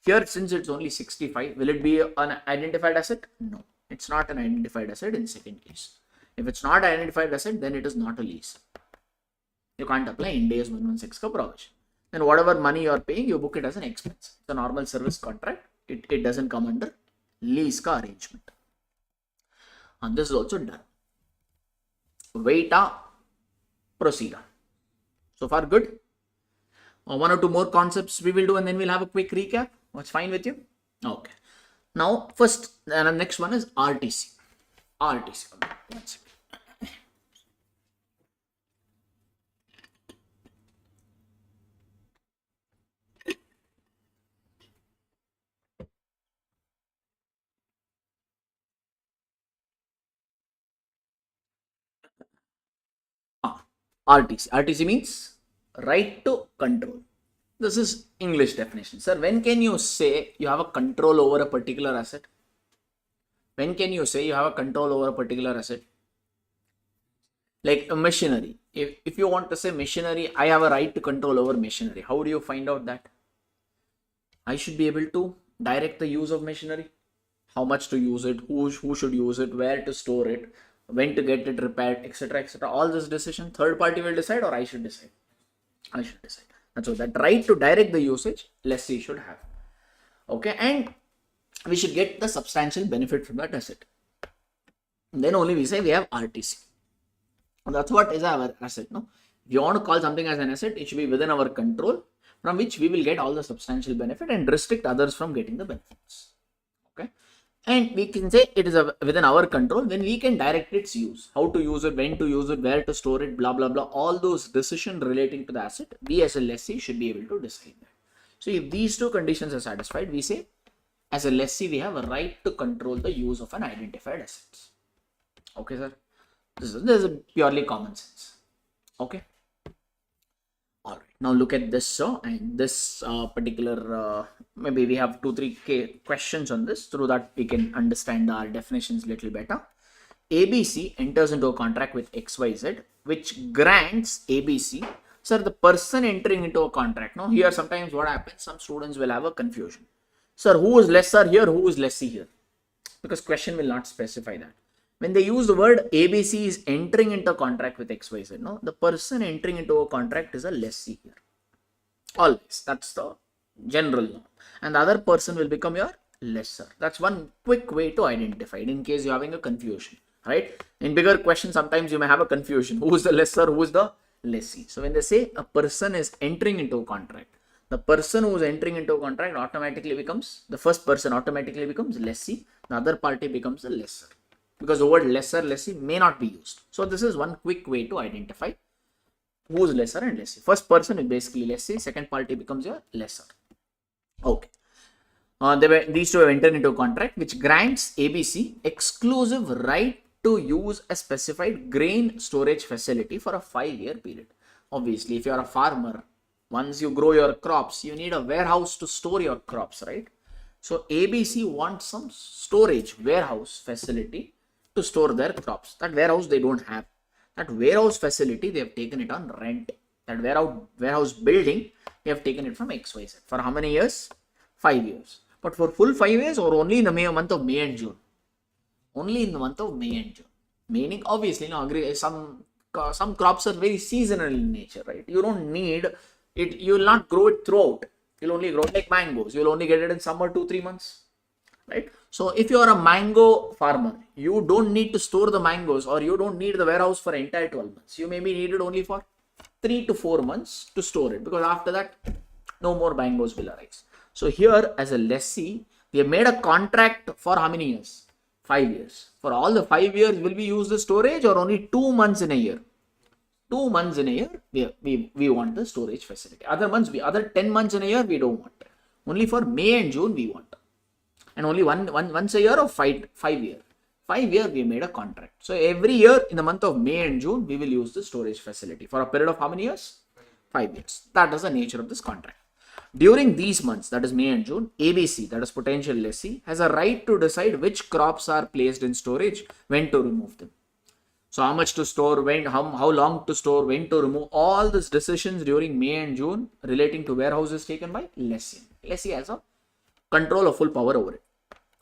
Here, since it's only 65, will it be an identified asset? No, it's not an identified asset in second case. If it's not an identified asset, then it is not a lease. You can't apply IND AS 116 ka provision. Then whatever money you are paying, you book it as an expense. It's a normal service contract. It doesn't come under lease ka arrangement. And this is also done. Waita, proceed on. So far good. One or two more concepts we will do and then we'll have a quick recap. What's fine with you? Okay. Now first, the next one is RTC. RTC. One second. RTC. RTC means right to control. This is English definition. Sir, when can you say you have a control over a particular asset? When can you say you have a control over a particular asset? Like a machinery. If you want to say machinery, I have a right to control over machinery. How do you find out that? I should be able to direct the use of machinery. how much to use it, who should use it, where to store it, when to get it repaired, etc., etc. All this decision third party will decide, or I should decide? I should decide. That's all. That right to direct the usage, lessee should have. Okay, and we should get the substantial benefit from that asset. Then only we say we have RTC. And that's what is our asset. No, if you want to call something as an asset, it should be within our control, from which we will get all the substantial benefit and restrict others from getting the benefits. Okay, and we can say it is within our control when we can direct its use, how to use it, when to use it, where to store it, blah blah blah. All those decisions relating to the asset, we as a lessee should be able to decide that. So if these two conditions are satisfied, we say as a lessee we have a right to control the use of an identified asset. Okay, sir. This is a purely common sense. Okay. All right. Now look at this. And this particular, maybe we have 2-3 questions on this. Through that we can understand our definitions a little better. ABC enters into a contract with XYZ, which grants ABC. Sir, the person entering into a contract. Now here sometimes what happens, some students will have a confusion. Sir, who is lessor here? Who is lessee here? Because question will not specify that. When they use the word ABC is entering into a contract with XYZ, no, the person entering into a contract is a lessee here. Always. That's the general norm. And the other person will become your lessor. That's one quick way to identify it in case you're having a confusion. Right? In bigger questions, sometimes you may have a confusion. Who is the lessor? Who is the lessee? So when they say a person is entering into a contract, the person who is entering into a contract automatically becomes, the first person automatically becomes lessee. The other party becomes the lessor. Because the word lessor, lessee may not be used. So this is one quick way to identify who is lessor and lessee. First person is basically lessee, second party becomes your lessor. Okay. These two have entered into a contract which grants ABC exclusive right to use a specified grain storage facility for a 5-year period. Obviously, if you are a farmer, once you grow your crops, you need a warehouse to store your crops, right? So ABC wants some storage warehouse facility to store their crops. That warehouse they don't have. That warehouse facility they have taken it on rent. That warehouse building they have taken it from XYZ. For how many years? 5 years. But for full 5 years or only in the month of May and June? Only in the month of May and June. Meaning obviously some crops are very seasonal in nature, right? You don't need it. You will not grow it throughout. You'll only grow it like mangoes. You'll only get it in summer 2-3 months. Right? So if you are a mango farmer, you don't need to store the mangoes, or you don't need the warehouse for entire 12 months. You may be needed only for 3 to 4 months to store it, because after that, no more mangoes will arise. So here as a lessee, we have made a contract for how many years? 5 years. For all the 5 years, will we use the storage, or only 2 months in a year? 2 months in a year, we want the storage facility. Other 10 months in a year, we don't want. Only for May and June, we want. And only once a year or 5 year. 5 year we made a contract. So every year in the month of May and June, we will use the storage facility for a period of how many years? 5 years. That is the nature of this contract. During these months, that is May and June, ABC, that is potential lessee, has a right to decide which crops are placed in storage, when to remove them. So how much to store, when, how long to store, when to remove, all these decisions during May and June relating to warehouse is taken by lessee. Lessee has a control of full power over it.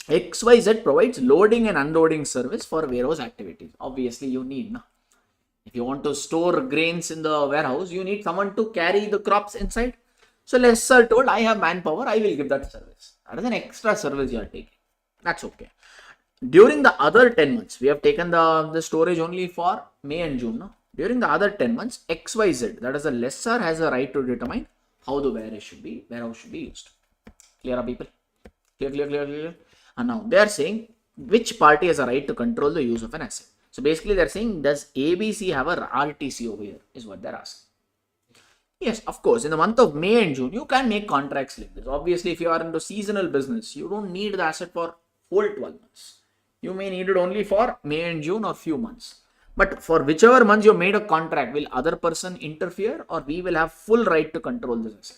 XYZ provides loading and unloading service for warehouse activities. Obviously, you need, no? If you want to store grains in the warehouse, you need someone to carry the crops inside. So lessor told, I have manpower, I will give that service. That is an extra service you are taking. That's okay. During the other 10 months, we have taken the storage only for May and June. No? During the other 10 months, XYZ, that is the lessor, has a right to determine how the warehouse should be used. Clear, people? Clear. And now they are saying which party has a right to control the use of an asset. So basically they are saying, does ABC have a RTC over here, is what they are asking. Yes, of course, in the month of May and June, you can make contracts like this. Obviously, if you are into seasonal business, you don't need the asset for whole 12 months. You may need it only for May and June or few months. But for whichever months you made a contract, will other person interfere, or we will have full right to control this asset?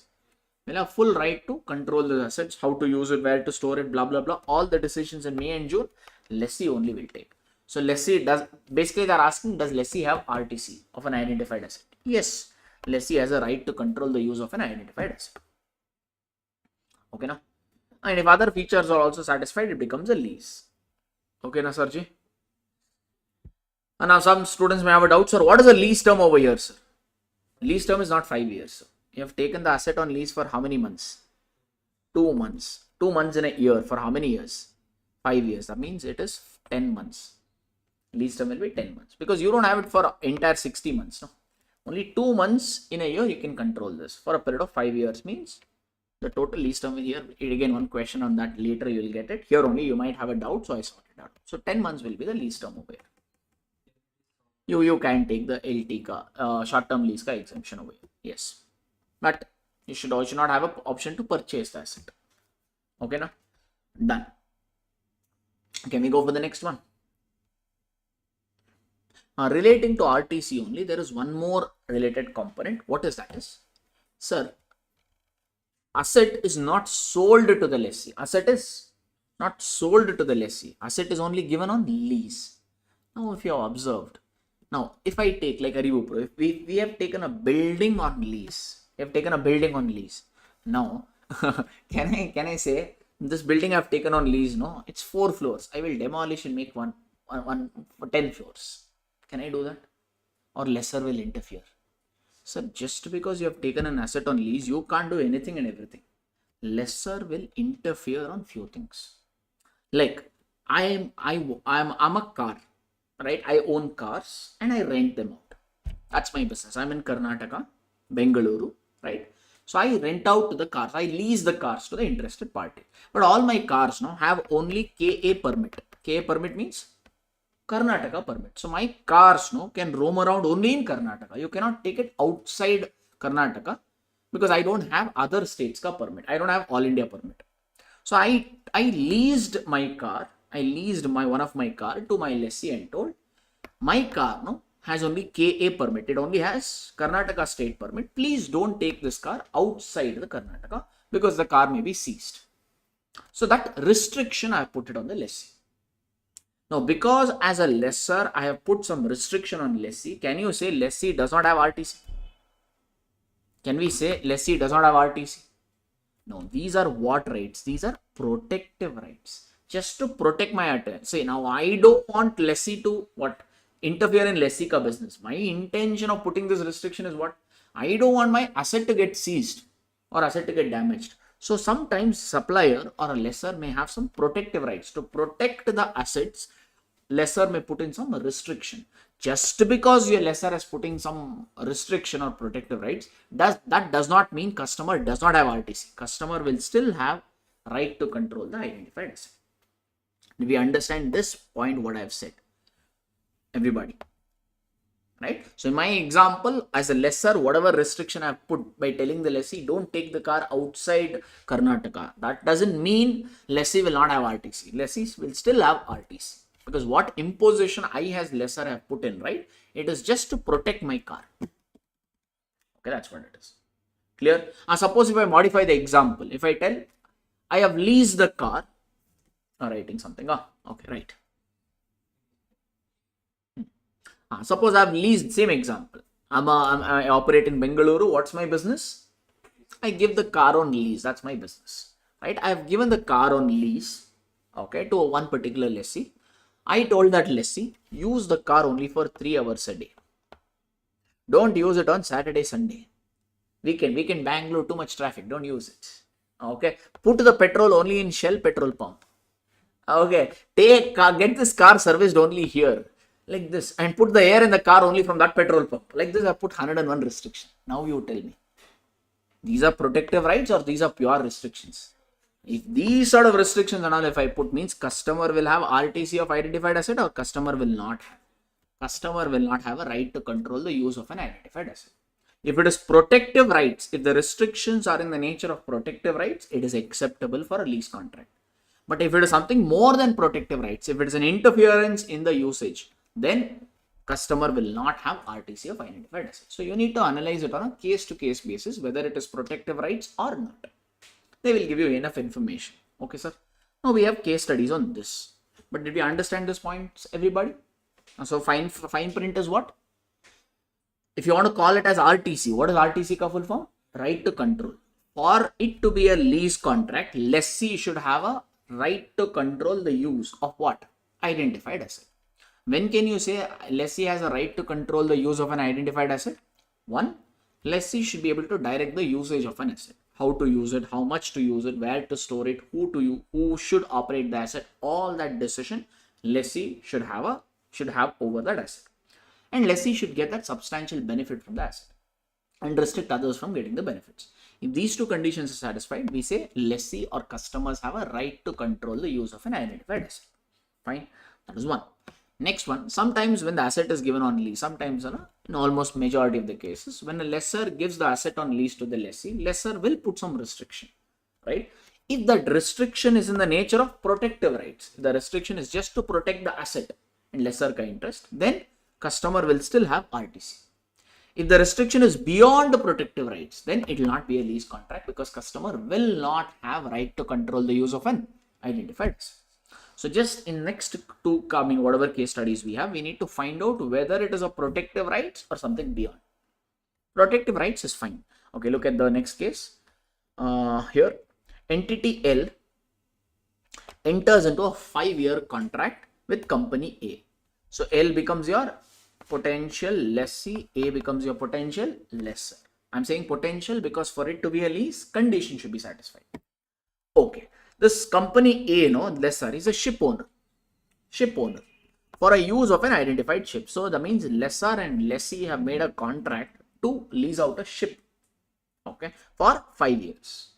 We'll have full right to control the assets, how to use it, where to store it, blah, blah, blah. All the decisions in May and June, lessee only will take. So lessee basically they're asking, does lessee have RTC of an identified asset? Yes, lessee has a right to control the use of an identified asset. Okay, now. And if other features are also satisfied, it becomes a lease. Okay, na Sarji? And now some students may have a doubt, sir, what is the lease term over here, sir? Lease term is not 5 years. Sir. You have taken the asset on lease for how many months? 2 months. 2 months in a year. For how many years? 5 years. That means it is 10 months. Lease term will be 10 months. Because you don't have it for entire 60 months. No? Only 2 months in a year you can control this. For a period of 5 years means the total lease term here. Again, one question on that later you will get it. Here only you might have a doubt, so I sorted out. So 10 months will be the lease term over here. You can take the LT ka, short-term lease ka exemption over here. Yes. But you should also not have an option to purchase the asset. Okay, na? Done. Can we go for the next one? Relating to RTC only, there is one more related component. What is that? Sir, asset is not sold to the lessee. Asset is not sold to the lessee. Asset is only given on lease. Now, if you have observed, now if I take like ArivuPro, if we have taken a building on lease, Now, can I say this building I have taken on lease? No, it's 4 floors. I will demolish and make one for 10 floors. Can I do that? Or lessor will interfere? Sir, just because you have taken an asset on lease, you can't do anything and everything. Lessor will interfere on few things. Like I'm a car, right? I own cars and I rent them out. That's my business. I'm in Karnataka, Bengaluru, right? So I rent out the cars. I lease the cars to the interested party. But all my cars now have only KA permit. KA permit means Karnataka permit. So my cars now can roam around only in Karnataka. You cannot take it outside Karnataka because I don't have other states ka permit. I don't have all India permit. So I leased my car. I leased one of my car to my lessee and told my car no has only KA permit. It only has Karnataka state permit. Please don't take this car outside the Karnataka because the car may be seized. So that restriction I have put it on the lessee. Now, because as a lessor, I have put some restriction on lessee. Can you say lessee does not have RTC? Can we say lessee does not have RTC? No, these are what rights? These are protective rights. Just to protect my asset. Say, now I don't want lessee to interfere in lessee ka business. My intention of putting this restriction is what? I don't want my asset to get seized or asset to get damaged. So sometimes supplier or a lessor may have some protective rights. To protect the assets, lessor may put in some restriction. Just because your lessor is putting some restriction or protective rights, that does not mean customer does not have RTC. Customer will still have right to control the identified asset. We understand this point what I have said. Everybody. Right? So in my example, as a lessor, whatever restriction I have put by telling the lessee, don't take the car outside Karnataka. That doesn't mean lessee will not have RTC. Lessees will still have RTC. Because what imposition I as lessor have put in, right? It is just to protect my car. Okay, that's what it is. Clear? Suppose if I modify the example, if I tell, I have leased the car, writing something. Okay, right. Suppose I have leased, same example. I operate in Bengaluru. What's my business? I give the car on lease. That's my business. Right? I have given the car on lease, okay, to one particular lessee. I told that lessee, use the car only for 3 hours a day. Don't use it on Saturday, Sunday. Weekend, Bangalore, too much traffic. Don't use it. Okay. Put the petrol only in Shell petrol pump. Okay. Get this car serviced only here. Like this. And put the air in the car only from that petrol pump. Like this, I put 101 restriction. Now you tell me. These are protective rights or these are pure restrictions? If these sort of restrictions and all if I put means customer will have RTC of identified asset or customer will not have. Customer will not have a right to control the use of an identified asset. If it is protective rights, if the restrictions are in the nature of protective rights, it is acceptable for a lease contract. But if it is something more than protective rights, if it is an interference in the usage, then customer will not have RTC of identified assets. So you need to analyze it on a case-to-case basis, whether it is protective rights or not. They will give you enough information. Okay, sir. Now we have case studies on this. But did we understand this points, everybody? So fine print is what? If you want to call it as RTC, what is RTC ka full form? Right to control. for it to be a lease contract, lessee should have a right to control the use of what? Identified asset. When can you say lessee has a right to control the use of an identified asset? One, lessee should be able to direct the usage of an asset. How to use it, how much to use it, where to store it, who should operate the asset. All that decision lessee should have over that asset. And lessee should get that substantial benefit from the asset and restrict others from getting the benefits. If these two conditions are satisfied, we say lessee or customers have a right to control the use of an identified asset. Fine, that is one. Next one, sometimes when the asset is given on lease, sometimes in almost majority of the cases, when a lessor gives the asset on lease to the lessee, lessor will put some restriction, right? If that restriction is in the nature of protective rights, the restriction is just to protect the asset and lessor ka interest, then customer will still have RTC. If the restriction is beyond the protective rights, then it will not be a lease contract because customer will not have right to control the use of an identified asset. So just in next two coming whatever case studies we have, we need to find out whether it is a protective rights or something beyond. Protective rights is fine. Okay, look at the next case. Here, entity L enters into a 5-year contract with company A. So L becomes your potential lessee, A becomes your potential lessor. I'm saying potential because for it to be a lease, condition should be satisfied. Okay. This company A, lessor, is a ship owner for a use of an identified ship. So that means lessor and lessee have made a contract to lease out a ship, okay, for 5 years.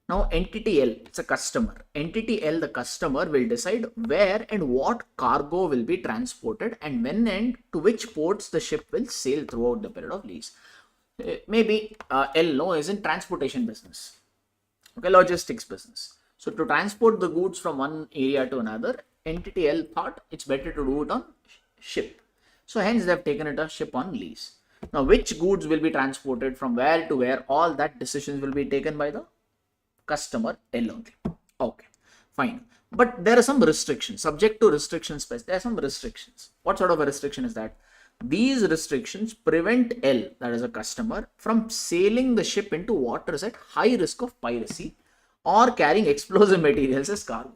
Now entity L, it's a customer. Entity L, the customer, will decide where and what cargo will be transported and when and to which ports the ship will sail throughout the period of lease. Maybe L is in transportation business, okay, logistics business. So to transport the goods from one area to another, entity L thought it's better to do it on ship. So hence they have taken it a ship on lease. Now which goods will be transported from where to where, all that decisions will be taken by the customer L only. Okay, fine. But there are some restrictions, subject to restrictions. There are some restrictions. What sort of a restriction is that? These restrictions prevent L, that is a customer, from sailing the ship into waters at high risk of piracy or carrying explosive materials as cargo.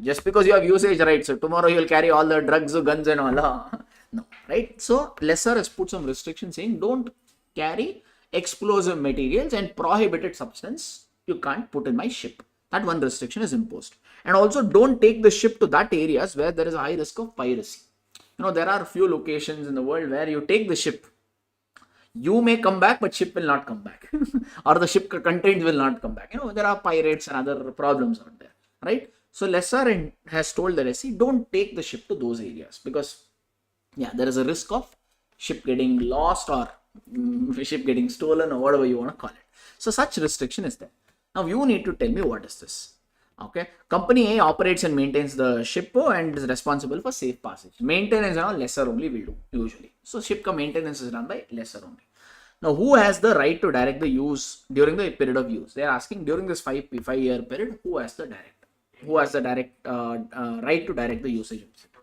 Just because you have usage rights, so tomorrow you will carry all the drugs, guns and all. No, right? So lessor has put some restrictions saying don't carry explosive materials and prohibited substance you can't put in my ship. That one restriction is imposed. And also don't take the ship to that areas where there is a high risk of piracy. There are few locations in the world where you take the ship, you may come back, but ship will not come back, or the ship contents will not come back. There are pirates and other problems out there, right? So lessor has told the lessee, don't take the ship to those areas because, there is a risk of ship getting lost or ship getting stolen or whatever you want to call it. So such restriction is there. Now you need to tell me what is this. Okay, company A operates and maintains the ship and is responsible for safe passage. Maintenance and all lessor only will do usually. So ship ka maintenance is done by lessor only. Now who has the right to direct the use during the period of use? They are asking during this 5-year period, who has the right to direct the usage of ship?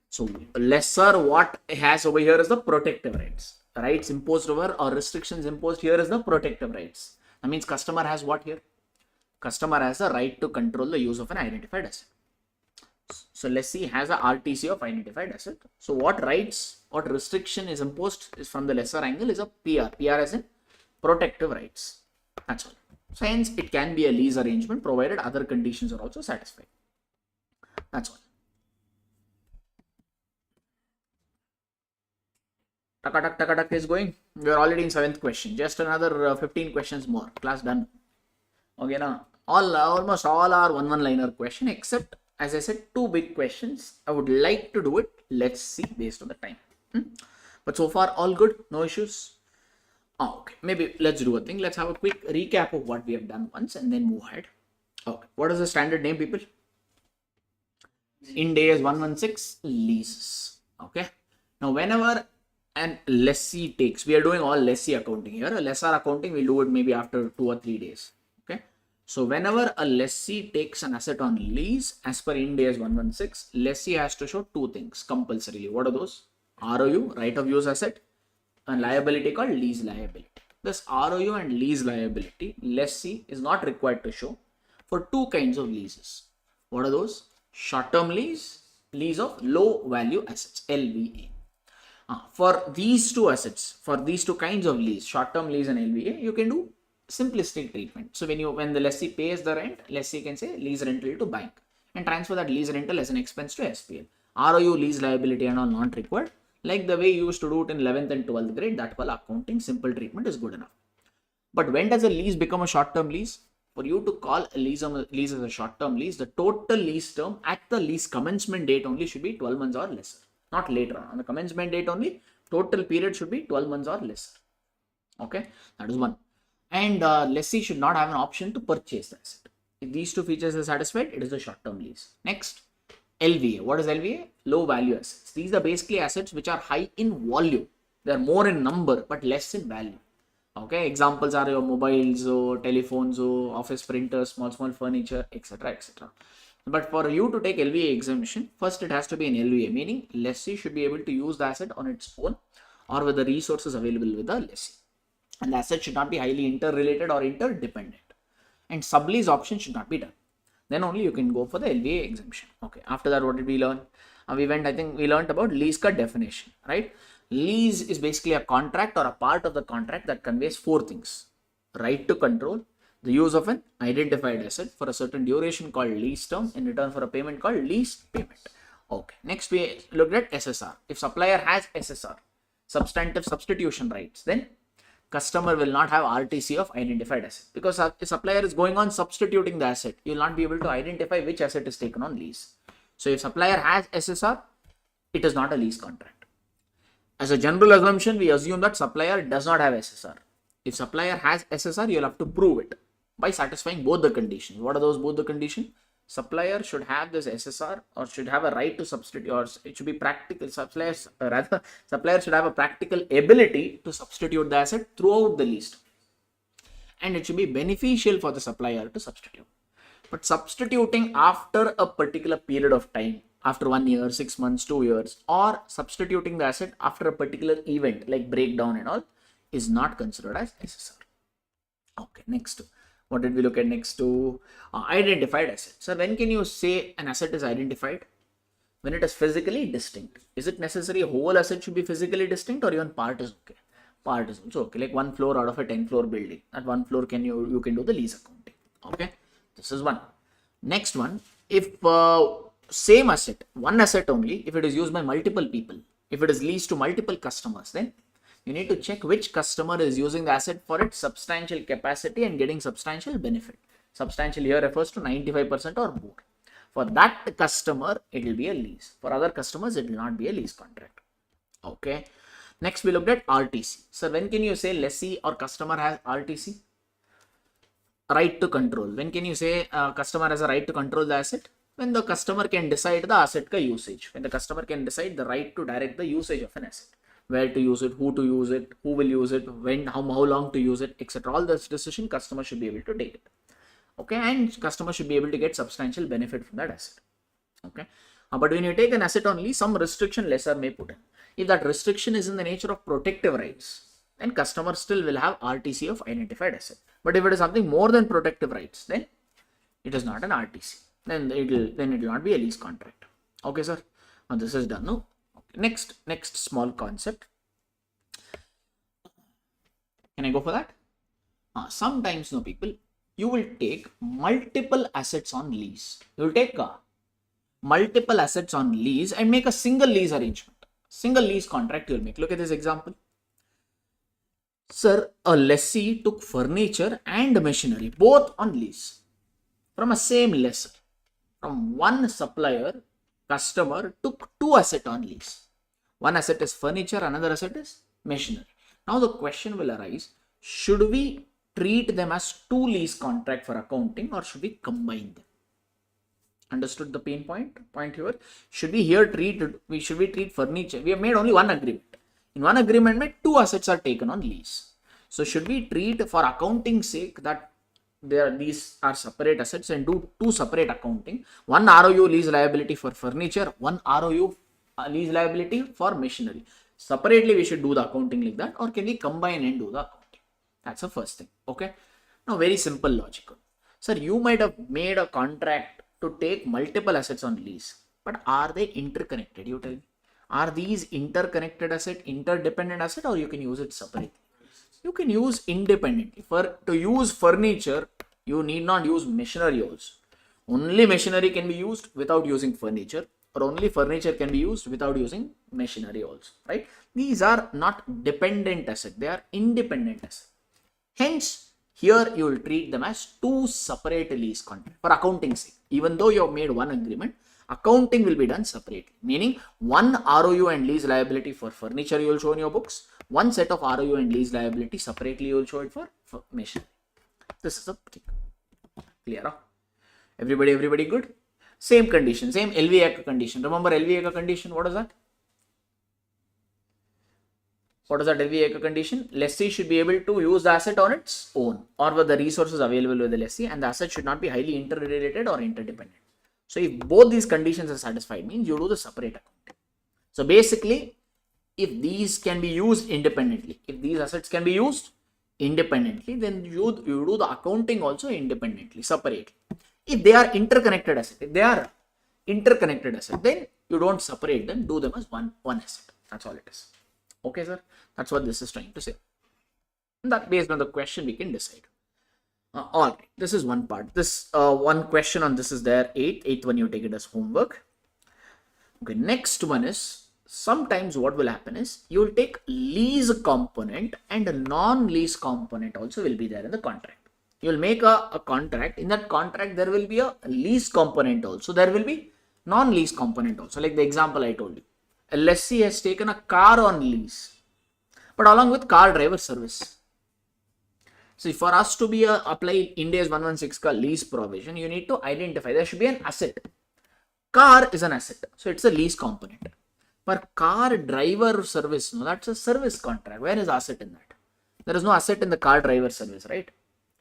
So lessor, what has over here is the protective rights. Rights imposed over or restrictions imposed here is the protective rights. That means customer has what here? Customer has a right to control the use of an identified asset. So lessee has a RTC of identified asset. So what rights, what restriction is imposed is from the lessor angle is a PR. PR as in protective rights. That's all. So hence it can be a lease arrangement provided other conditions are also satisfied. That's all. Takatak is going. We are already in 7th question. Just another 15 questions more. Class done. Okay, now almost all are one-liner question, except as I said, 2 big questions. I would like to do it. Let's see based on the time. But so far all good, no issues. Okay, maybe let's do a thing. Let's have a quick recap of what we have done once and then move ahead. Okay, what is the standard name, people? IND AS 116 leases. Okay, now whenever an lessee takes, we are doing all lessee accounting here. A lessor accounting we'll do it maybe after 2 or 3 days. Okay, so whenever a lessee takes an asset on lease, as per IND AS 116, lessee has to show 2 things compulsorily. What are those? ROU, right of use asset, and liability called lease liability. this ROU and lease liability, lessee is not required to show for two kinds of leases. What are those? Short-term lease, lease of low value assets, LVA. For these two assets, for these two kinds of lease, short-term lease and LVA, you can do simplistic treatment. So when the lessee pays the rent, lessee can say lease rental to bank and transfer that lease rental as an expense to SPL. ROU, lease liability and all not required. Like the way you used to do it in 11th and 12th grade, that whole accounting simple treatment is good enough. But when does a lease become a short-term lease? For you to call a lease as a short-term lease, the total lease term at the lease commencement date only should be 12 months or lesser. Not later on. On the commencement date only, total period should be 12 months or lesser. Okay, that is one. And lessee should not have an option to purchase the asset. If these two features are satisfied, it is a short-term lease. Next, LVA. What is LVA? Low value assets. These are basically assets which are high in volume. They are more in number but less in value. Okay, examples are your mobiles, or telephones, or office printers, small furniture, etc. etc. But for you to take LVA exemption, first it has to be an LVA, meaning lessee should be able to use the asset on its own or with the resources available with the lessee. And the asset should not be highly interrelated or interdependent. And sublease option should not be done. Then only you can go for the LVA exemption. Okay, after that, what did we learn? We learned about lease cut definition, right? Lease is basically a contract or a part of the contract that conveys four things: right to control, the use of an identified asset for a certain duration called lease term in return for a payment called lease payment. Okay, next we looked at SSR. If supplier has SSR, substantive substitution rights, then customer will not have RTC of identified asset, because if supplier is going on substituting the asset, you will not be able to identify which asset is taken on lease. So if supplier has SSR, it is not a lease contract. As a general assumption, we assume that supplier does not have SSR. If supplier has SSR, you will have to prove it by satisfying both the conditions. What are those both the conditions? Supplier should have this SSR or should have a right to substitute, or it should be practical. Supplier should have a practical ability to substitute the asset throughout the lease. And it should be beneficial for the supplier to substitute. But substituting after a particular period of time, after 1 year, 6 months, 2 years, or substituting the asset after a particular event like breakdown and all, is not considered as SSR. Okay, next. What did we look at next to? Identified asset. So when can you say an asset is identified? When it is physically distinct. Is it necessary whole asset should be physically distinct, or even part is okay? Part is also okay. Like 1 floor out of a 10-floor building. At 1 floor you can do the lease accounting. Okay, this is one. Next one, if same asset, one asset only, if it is used by multiple people, if it is leased to multiple customers, then you need to check which customer is using the asset for its substantial capacity and getting substantial benefit. Substantial here refers to 95% or more. For that customer, it will be a lease. For other customers, it will not be a lease contract. Okay. Next, we looked at RTC. So when can you say lessee or customer has RTC? Right to control. When can you say customer has a right to control the asset? When the customer can decide the asset ka usage. When the customer can decide the right to direct the usage of an asset. Where to use it, who to use it, who will use it, when, how long to use it, etc. All this decision customer should be able to take it. Okay, and customer should be able to get substantial benefit from that asset. Okay, but when you take an asset only, some restriction lessor may put in. If that restriction is in the nature of protective rights, then customer still will have RTC of identified asset. But if it is something more than protective rights, then it is not an RTC. Then it will not be a lease contract. Okay, sir. Now this is done. No. Okay. Next small concept. Can I go for that? Sometimes, no, people, you will take multiple assets on lease. You will take multiple assets on lease and make a single lease arrangement. Single lease contract you will make. Look at this example. Sir, a lessee took furniture and machinery both on lease from a same lessor. From one supplier, customer took two assets on lease. One asset is furniture, another asset is machinery. Now the question will arise, should we treat them as two lease contract for accounting, or should we combine them? Understood the pain point here? Should we treat furniture? We have made only one agreement. In one agreement, two assets are taken on lease. So should we treat, for accounting sake, that these are separate assets and do two separate accounting? One ROU lease liability for furniture, one ROU lease liability for machinery. Separately we should do the accounting like that, or can we combine and do the accounting? That's the first thing. Okay. Now, very simple logical. Sir, you might have made a contract to take multiple assets on lease, but are they interconnected? You tell me. Are these interconnected asset, interdependent asset, or you can use it separately? You can use independently. To use furniture, you need not use machinery also. Only machinery can be used without using furniture, or only furniture can be used without using machinery also, right? These are not dependent asset, they are independent asset. Hence, here you will treat them as two separate lease contracts for accounting sake. Even though you have made one agreement, accounting will be done separately. Meaning, one ROU and lease liability for furniture you will show in your books, one set of ROU and lease liability separately you will show it for machinery. This is a thing. Clear? Huh? Everybody good? Same condition, same LVAC condition. Remember LVAC condition, what is that? What is that LVAC condition? Lessee should be able to use the asset on its own or with the resources available with the lessee, and the asset should not be highly interrelated or interdependent. So if both these conditions are satisfied, means you do the separate accounting. So basically, if these can be used independently, if these assets can be used independently, then you do the accounting also independently, separately. If they are interconnected asset, then you don't separate them, do them as one asset. That's all it is. Okay, sir. That's what this is trying to say. And that based on the question we can decide. All right. This is one part. This one question on this is there. Eighth one you take it as homework. Okay. Next one is sometimes what will happen is you will take lease component and a non-lease component also will be there in the contract. You will make a contract. In that contract, there will be a lease component also. There will be non-lease component also. Like the example I told you. A lessee has taken a car on lease, but along with car driver service. So for us to be apply IND AS 116 lease provision, you need to identify there should be an asset. Car is an asset, so it's a lease component. But car driver service, no, that's a service contract. Where is asset in that? There is no asset in the car driver service, right?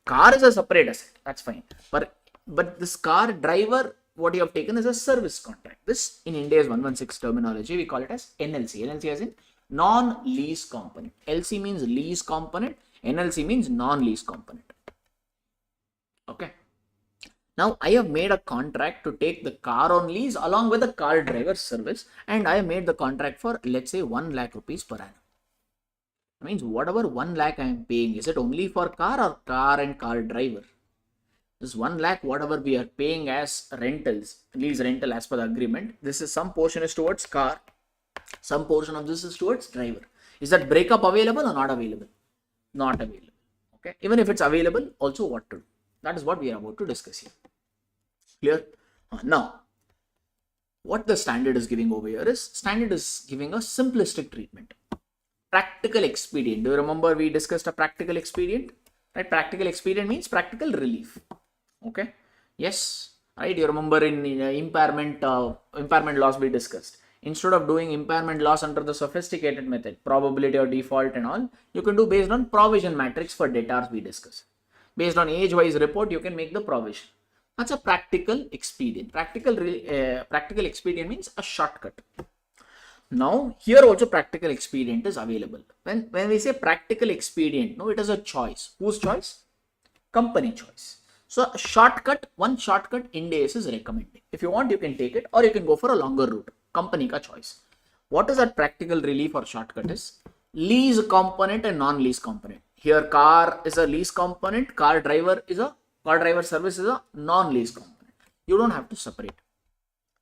Car is a separate asset, that's fine. But this car driver, what you have taken is a service contract. This in IND AS 116 terminology, we call it as NLC. NLC as in non-lease component. LC means lease component. NLC means non-lease component. Okay. Now I have made a contract to take the car on lease along with the car driver service, and I have made the contract for, let's say, 1 lakh rupees per annum. That means whatever 1 lakh I am paying, is it only for car or car and car driver? This 1 lakh, whatever we are paying as rentals, lease rental as per the agreement, this is some portion is towards car, some portion of this is towards driver. Is that breakup available or not available? Not available. Okay. Even if it's available, also what to do? That is what we are about to discuss here. Clear? Now, what the standard is giving over here is, standard is giving a simplistic treatment. Practical expedient. Do you remember we discussed a practical expedient? Right? Practical expedient means practical relief. Okay. Yes. Right. You remember in impairment loss we discussed. Instead of doing impairment loss under the sophisticated method, probability or default and all, you can do based on provision matrix for debtors we discussed. Based on age-wise report, you can make the provision. That's a practical expedient. Practical expedient means a shortcut. Now, here also practical expedient is available. When we say practical expedient, no, it is a choice. Whose choice? Company choice. So, a shortcut, one shortcut IND AS is recommending. If you want, you can take it, or you can go for a longer route. Company ka choice. What is that practical relief or shortcut is? Lease component and non-lease component. Here, car is a lease component, car driver service is a non-lease component. You don't have to separate.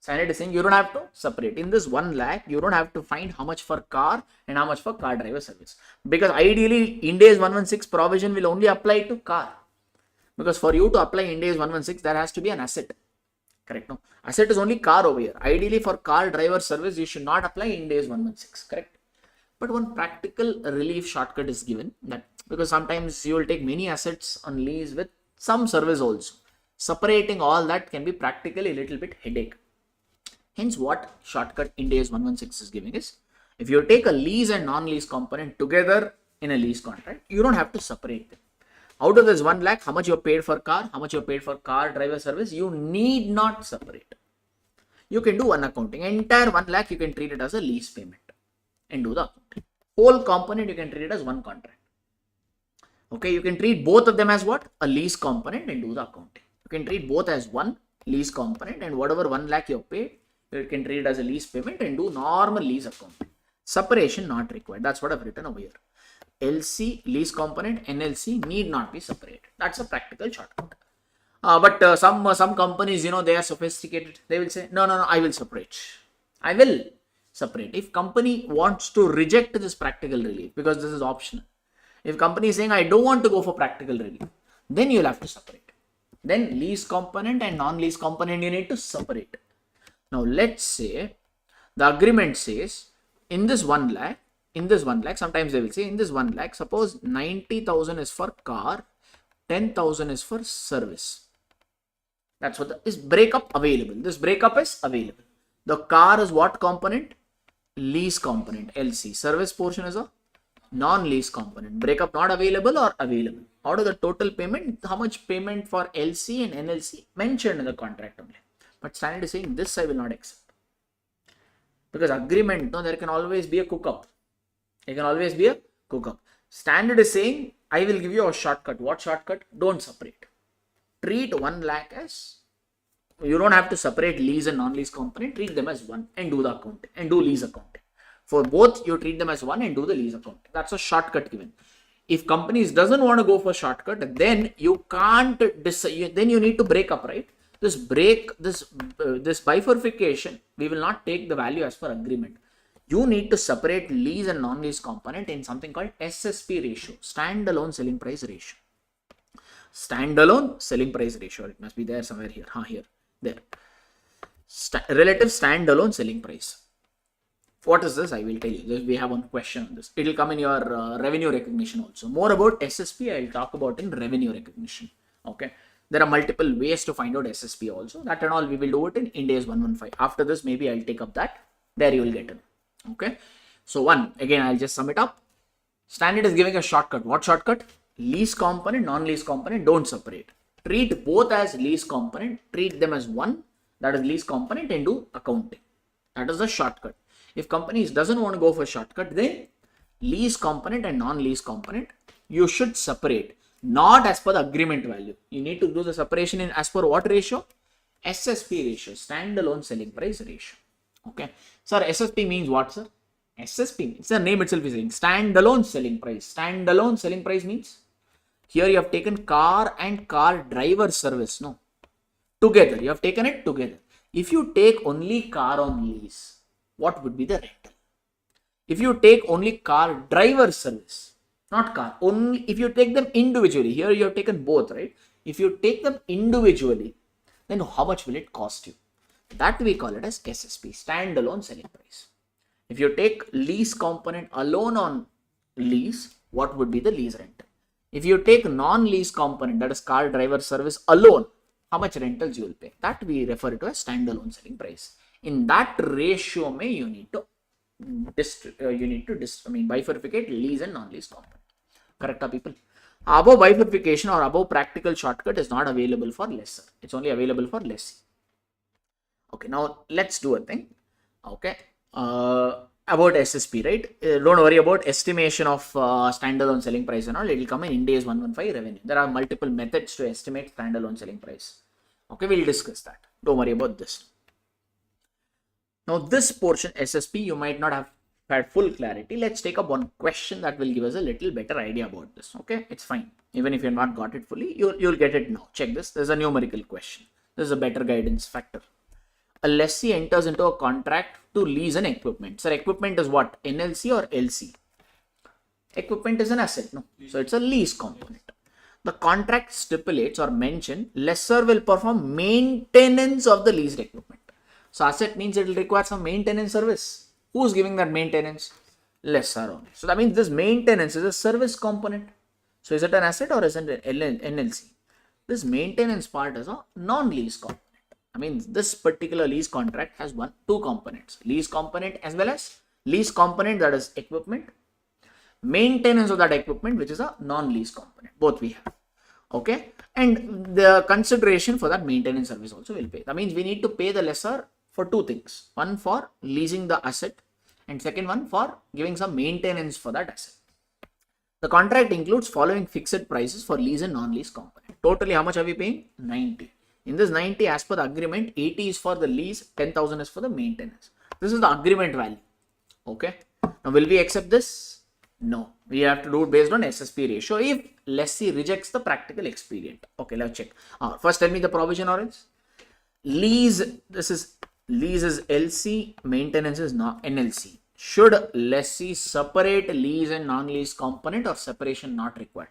Standard is saying you don't have to separate. In this 1 lakh, you don't have to find how much for car and how much for car driver service. Because ideally, IND AS 116 provision will only apply to car. Because for you to apply IND AS 116, there has to be an asset. Correct? No? Asset is only car over here. Ideally, for car driver service, you should not apply IND AS 116. Correct? But one practical relief shortcut is given, that because sometimes you will take many assets on lease with some service also. Separating all that can be practically a little bit headache. Hence, what shortcut IND AS 116 is giving is, if you take a lease and non-lease component together in a lease contract, you don't have to separate them. Out of this 1 lakh, how much you paid for car, how much you paid for car driver service, you need not separate. You can do one accounting. Entire 1 lakh, you can treat it as a lease payment and do the accounting. Whole component, you can treat it as one contract. Okay, you can treat both of them as what? A lease component and do the accounting. You can treat both as one lease component, and whatever 1 lakh you paid, you can treat it as a lease payment and do normal lease accounting. Separation not required. That's what I've written over here. LC, lease component, NLC need not be separated. That's a practical shortcut. But some companies, they are sophisticated. They will say, no, I will separate. I will separate. If company wants to reject this practical relief, because this is optional. If company is saying, I don't want to go for practical relief, then you'll have to separate. Then lease component and non-lease component, you need to separate. Now, let's say the agreement says, in this 1 lakh, sometimes they will say, in this 1 lakh, suppose 90,000 is for car, 10,000 is for service. That's what this breakup available. This breakup is available. The car is what component? Lease component, LC. Service portion is a non-lease component. Breakup not available or available. Out of the total payment, how much payment for LC and NLC mentioned in the contract only. But standard is saying this I will not accept. Because agreement, there can always be a cook-up. There can always be a cook-up. Standard is saying, I will give you a shortcut. What shortcut? Don't separate. Treat 1 lakh as, you don't have to separate lease and non-lease component. Treat them as one and do the accounting and do lease accounting. For both, you treat them as one and do the lease accounting. That's a shortcut given. If companies doesn't want to go for shortcut, then you can't decide. Then you need to break up, right? This bifurcation, we will not take the value as per agreement. You need to separate lease and non-lease component in something called SSP ratio, standalone selling price ratio. Standalone selling price ratio. It must be there somewhere here. There. Relative standalone selling price. What is this? I will tell you. We have one question on this. It will come in your revenue recognition also. More about SSP, I will talk about in revenue recognition. Okay. There are multiple ways to find out SSP also. That and all we will do it in IND AS 115. After this, maybe I'll take up that. There you will get it. Okay. So again, I'll just sum it up. Standard is giving a shortcut. What shortcut? Lease component, non-lease component, don't separate. Treat both as lease component. Treat them as one. That is lease component and do accounting. That is the shortcut. If companies doesn't want to go for shortcut, then lease component and non-lease component, you should separate. Not as per the agreement value. You need to do the separation in as per what ratio? SSP ratio, standalone selling price ratio. Okay. Sir, SSP means what, sir? SSP means the name itself is saying standalone selling price. Standalone selling price means here you have taken car and car driver service. No. Together. You have taken it together. If you take only car on lease, what would be the rental? If you take only car driver service, not car, only if you take them individually, here you have taken both, right? If you take them individually, then how much will it cost you? That we call it as SSP, standalone selling price. If you take lease component alone on lease, what would be the lease rental? If you take non-lease component, that is car driver service alone, how much rentals you will pay? That we refer to as standalone selling price. In that ratio, you need to bifurcate lease and non-lease component. Correct, people? Above bifurcation or above practical shortcut is not available for lessor. It's only available for lessee. Okay, now let's do a thing. Okay, about SSP, right? Don't worry about estimation of standalone selling price and all. It will come in IND AS 115 revenue. There are multiple methods to estimate standalone selling price. Okay, we'll discuss that. Don't worry about this. Now, this portion SSP, you might not have had full clarity. Let's take up one question that will give us a little better idea about this. Okay, it's fine. Even if you've not got it fully, you'll get it now. Check this. There's a numerical question. This is a better guidance factor. A lessee enters into a contract to lease an equipment. Sir, equipment is what? NLC or LC? Equipment is an asset, no? So it's a lease component. The contract stipulates or mention lessor will perform maintenance of the leased equipment. So asset means it will require some maintenance service. Who's giving that maintenance? Lessor only. So that means this maintenance is a service component. So is it an asset or is it an NLC? This maintenance part is a non-lease component. I mean, this particular lease contract has two components. Lease component as well as lease component, that is equipment. Maintenance of that equipment, which is a non-lease component. Both we have. Okay. And the consideration for that maintenance service also will pay. That means we need to pay the lessor for two things. One for leasing the asset and second one for giving some maintenance for that asset. The contract includes following fixed prices for lease and non-lease component. Totally, how much are we paying? 90. In this 90, as per the agreement, 80 is for the lease, 10,000 is for the maintenance. This is the agreement value. Okay. Now, will we accept this? No. We have to do it based on SSP ratio if lessee rejects the practical expedient. Okay, let's check. First, tell me the provision or else. Lease, lease is LC, maintenance is not NLC. Should lessee separate lease and non-lease component or separation not required?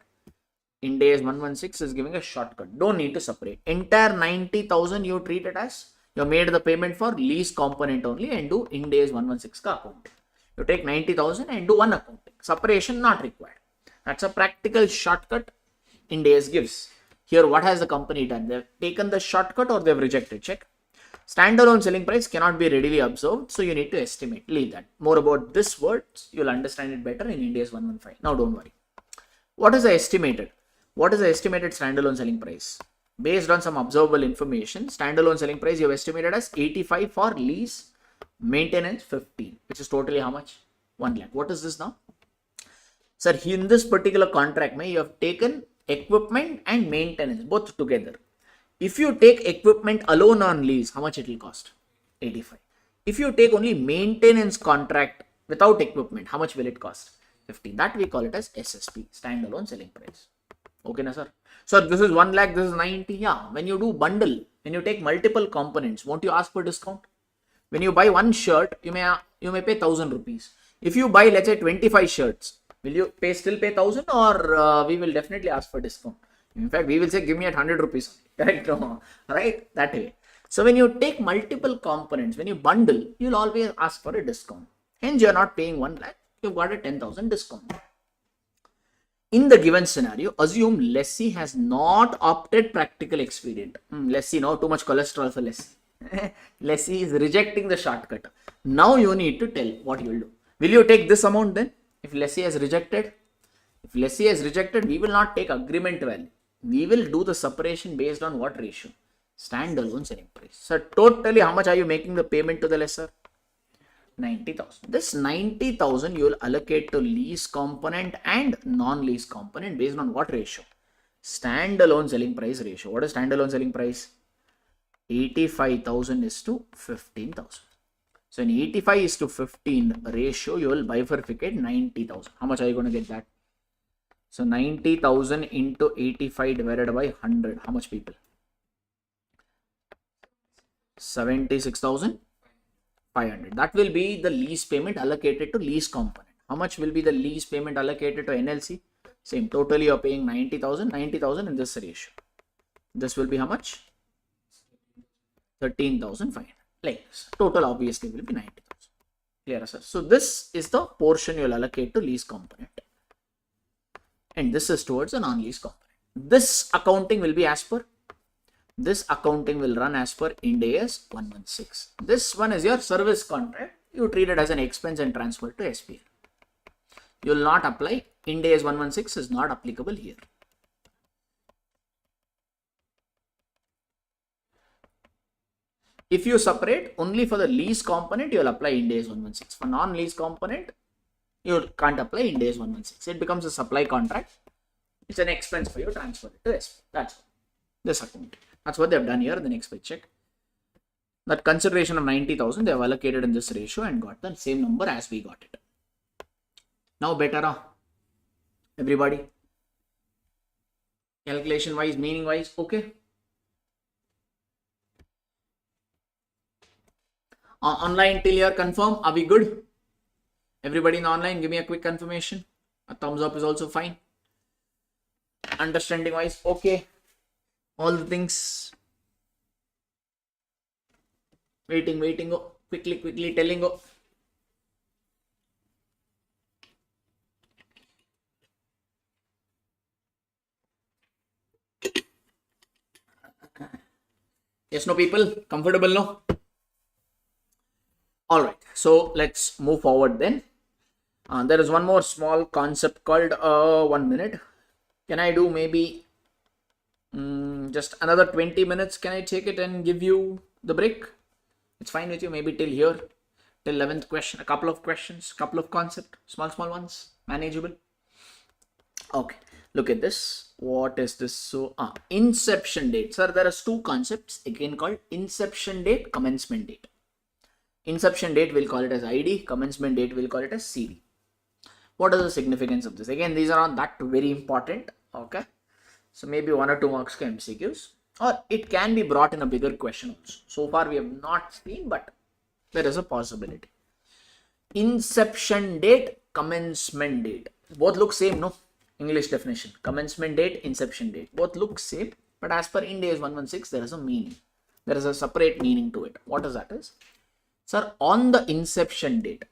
IND AS 116 is giving a shortcut. Don't need to separate. Entire 90,000 you treat it as you made the payment for lease component only and do IND AS 116 ka account. You take 90,000 and do one accounting. Separation not required. That's a practical shortcut IND AS gives. Here, what has the company done? They've taken the shortcut or they've rejected. Check. Standalone selling price cannot be readily observed, so you need to estimate. Leave that. More about this word, you'll understand it better in IND AS 115. Now, don't worry. What is the estimated? What is the estimated standalone selling price? Based on some observable information, standalone selling price you have estimated as 85 for lease, maintenance 15, which is totally how much? 1 lakh. What is this now? Sir, in this particular contract, you have taken equipment and maintenance both together. If you take equipment alone on lease, how much it will cost? 85. If you take only maintenance contract without equipment, how much will it cost? 15. That we call it as SSP, standalone selling price. Okay, na sir? So this is 1 lakh, this is 90. Yeah, when you do bundle, when you take multiple components, won't you ask for discount? When you buy one shirt, you may pay 1,000 rupees. If you buy, let's say 25 shirts, will you still pay 1,000 or we will definitely ask for discount? In fact, we will say, give me at 100 rupees. Correct? Right? That way. So when you take multiple components, when you bundle, you'll always ask for a discount. Hence, you're not paying 1 lakh, you've got a 10,000 discount. In the given scenario, assume lessee has not opted practical expedient. Lessee, no, too much cholesterol for lessee. Lessee is rejecting the shortcut. Now you need to tell what you will do. Will you take this amount then? If lessee has rejected? If lessee has rejected, we will not take agreement value. We will do the separation based on what ratio? Standalone selling price. So totally how much are you making the payment to the lessor? 90,000. This 90,000 you will allocate to lease component and non-lease component based on what ratio? Standalone selling price ratio. What is standalone selling price? 85,000 is to 15,000. So in 85 is to 15 ratio, you will bifurcate 90,000. How much are you going to get that? So 90,000 into 85 divided by 100. How much people? 76,500. That will be the lease payment allocated to lease component. How much will be the lease payment allocated to NLC? Same. Totally you are paying 90,000 in this ratio. This will be how much? 13,500. Like this. Total obviously will be 90,000. Clear, sir? So this is the portion you will allocate to lease component. And this is towards a non-lease component. This accounting will be as per. This accounting will run as per IND AS 116. This one is your service contract. You treat it as an expense and transfer to SPL. You will not apply. IND AS 116 is not applicable here. If you separate only for the lease component, you will apply IND AS 116. For non-lease component, you can't apply IND AS 116. It becomes a supply contract. It's an expense for you, transfer it to SPL. That's all. This account. That's what they have done here. The next page, check. That consideration of 90,000 they have allocated in this ratio and got the same number as we got it. Now better, everybody. Calculation wise, meaning wise, okay. Online till here, confirm. Are we good? Everybody in online, give me a quick confirmation. A thumbs up is also fine. Understanding wise, okay. All the things. Waiting, go. Quickly telling go. Yes, no people? Comfortable, no? Alright, so let's move forward then. There is one more small concept called 1 minute. Can I do maybe just another 20 minutes? Can I take it and give you the break? It's fine with you, maybe till here, till 11th question, a couple of questions, couple of concepts, small ones, manageable. Okay, look at this. What is this? So, inception date. Sir, there are two concepts again called inception date, commencement date. Inception date, we'll call it as ID. Commencement date, we'll call it as CD. What is the significance of this? Again, these are not that very important. Okay, so maybe 1 or 2 marks ka MCQs, or it can be brought in a bigger question also. So far, we have not seen, but there is a possibility. Inception date, commencement date. Both look same, no? English definition. Commencement date, inception date. Both look same, but as per IND AS 116, there is a meaning. There is a separate meaning to it. What is that is? Sir, on the inception date,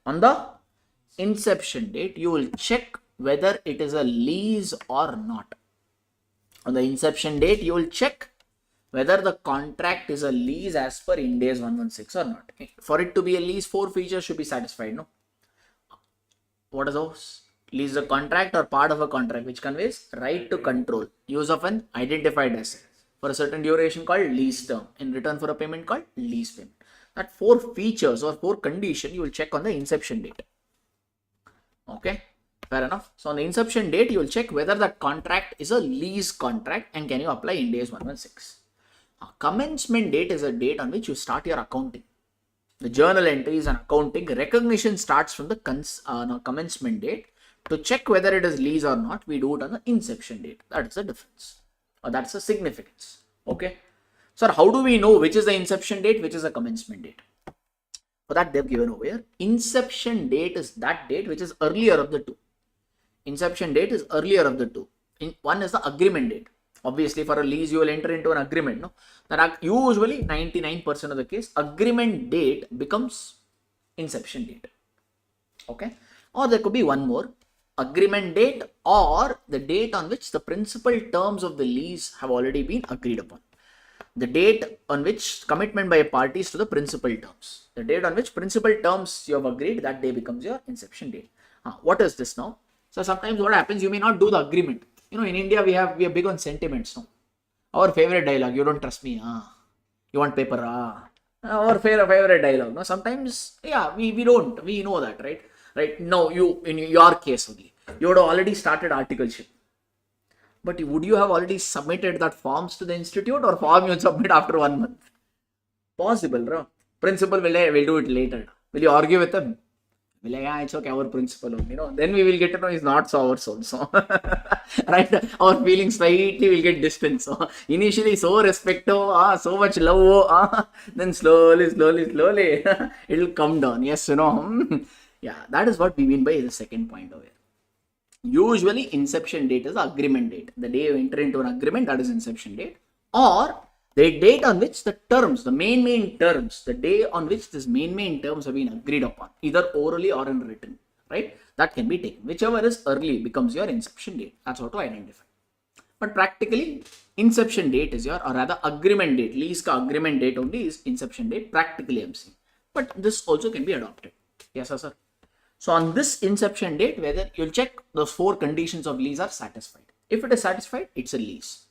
you will check whether it is a lease or not. On the inception date, you will check whether the contract is a lease as per IND AS 116 or not. For it to be a lease, 4 features should be satisfied, no? What are those? Lease a contract or part of a contract which conveys right to control, use of an identified asset for a certain duration called lease term, in return for a payment called lease payment. That 4 features or 4 conditions you will check on the inception date. Okay, fair enough. So on the inception date, you will check whether that contract is a lease contract and can you apply IND AS 116. Commencement date is a date on which you start your accounting. The journal entries and accounting recognition starts from the commencement date. To check whether it is lease or not, we do it on the inception date. That is the difference, or that's the significance. Okay. Sir, how do we know which is the inception date, which is the commencement date? For that, they've given over here. Inception date is that date which is earlier of the two. Inception date is earlier of the two. One is the agreement date. Obviously, for a lease, you will enter into an agreement. No, that usually 99% of the case, agreement date becomes inception date. Okay, or there could be one more, agreement date or the date on which the principal terms of the lease have already been agreed upon. The date on which commitment by parties to the principal terms. The date on which principal terms you have agreed, that day becomes your inception date. What is this now? So sometimes what happens, you may not do the agreement. You know, in India, we are big on sentiments. No? Our favorite dialogue, you don't trust me. You want paper. Our favorite dialogue. No? Sometimes, yeah, we don't. We know that, right? Right? No, you, in your case only, you would have already started articleship. But would you have already submitted that forms to the institute, or form you submit after 1 month? Possible, bro. Principal will do it later. Will you argue with them? Will like, it's okay, our principal only. Then we will get to know it's not so ours also. Right? Our feelings slightly will get distant. So initially so respectful, so much love, then slowly, it will come down. Yes, yeah, that is what we mean by the second point over here. Usually, inception date is the agreement date. The day you enter into an agreement, that is inception date. Or the date on which the terms, the main terms, the day on which this main terms have been agreed upon, either orally or in written, right? That can be taken. Whichever is early becomes your inception date. That's how to identify. But practically, inception date is your, or rather agreement date. Lease ka agreement date only is inception date, practically I'm saying. But this also can be adopted. Yes, sir. So on this inception date, whether you'll check those 4 conditions of lease are satisfied. If it is satisfied, it's a lease.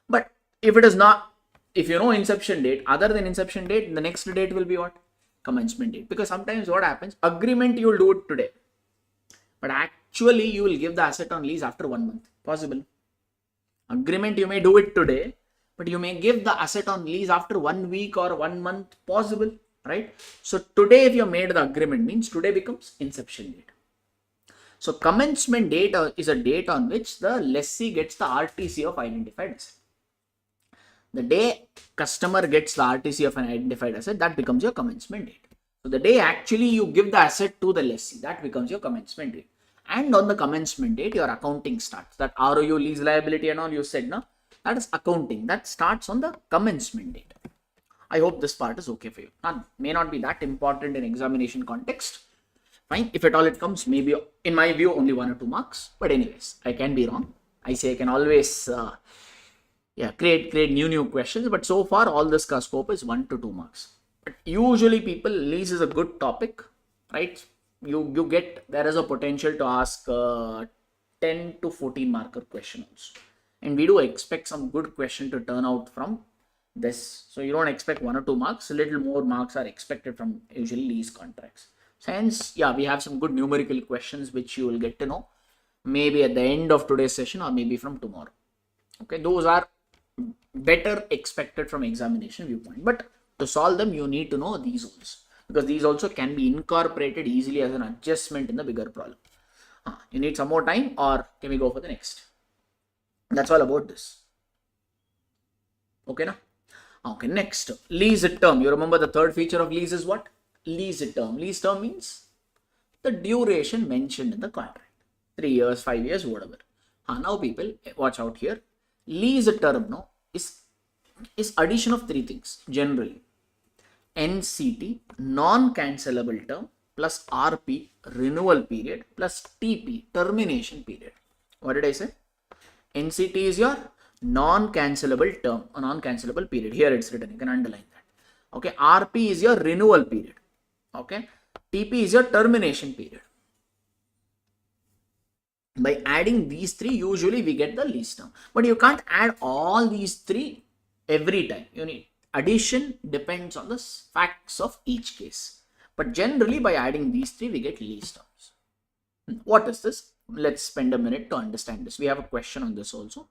But if it is not, if you know inception date, other than inception date, the next date will be what? Commencement date. Because sometimes what happens, agreement you will do it today. But actually you will give the asset on lease after 1 month. Possible. Agreement you may do it today, but you may give the asset on lease after 1 week or 1 month. Possible. Right? So today if you made the agreement, means today becomes inception date. So commencement date is a date on which the lessee gets the RTC of identified asset. The day customer gets the RTC of an identified asset, that becomes your commencement date. So the day actually you give the asset to the lessee, that becomes your commencement date. And on the commencement date, your accounting starts. That ROU, lease liability and all you said, no? That is accounting. That starts on the commencement date. I hope this part is okay for you. May not be that important in examination context. Fine. If at all it comes, maybe in my view, only 1 or 2 marks. But anyways, I can be wrong. I say I can always create new questions. But so far, all this scope is 1 to 2 marks. But usually people, lease is a good topic, right? You get, there is a potential to ask 10 to 14 marker questions. And we do expect some good question to turn out from this. So you don't expect 1 or 2 marks, a little more marks are expected from usually lease contracts. So hence, yeah, we have some good numerical questions which you will get to know. maybe at the end of today's session or maybe from tomorrow. Okay, those are better expected from examination viewpoint, but to solve them you need to know these rules, because these also can be incorporated easily as an adjustment in the bigger problem. You need some more time, or can we go for the next? That's all about this. Okay, now? Okay, next, lease term. You remember the third feature of lease is what? Lease term. Lease term means the duration mentioned in the contract. 3 years, 5 years, whatever. Now people, watch out here. Lease term now is addition of 3 things generally. NCT, non-cancelable term, plus RP, renewal period, plus TP, termination period. What did I say? NCT is your non-cancelable term or non-cancelable period. Here it's written, you can underline that. Okay, RP is your renewal period. Okay, TP is your termination period. By adding these 3, usually we get the lease term. But you can't add all these 3 every time. You need addition depends on the facts of each case. But generally by adding these 3, we get lease terms. What is this? Let's spend a minute to understand this. We have a question on this also.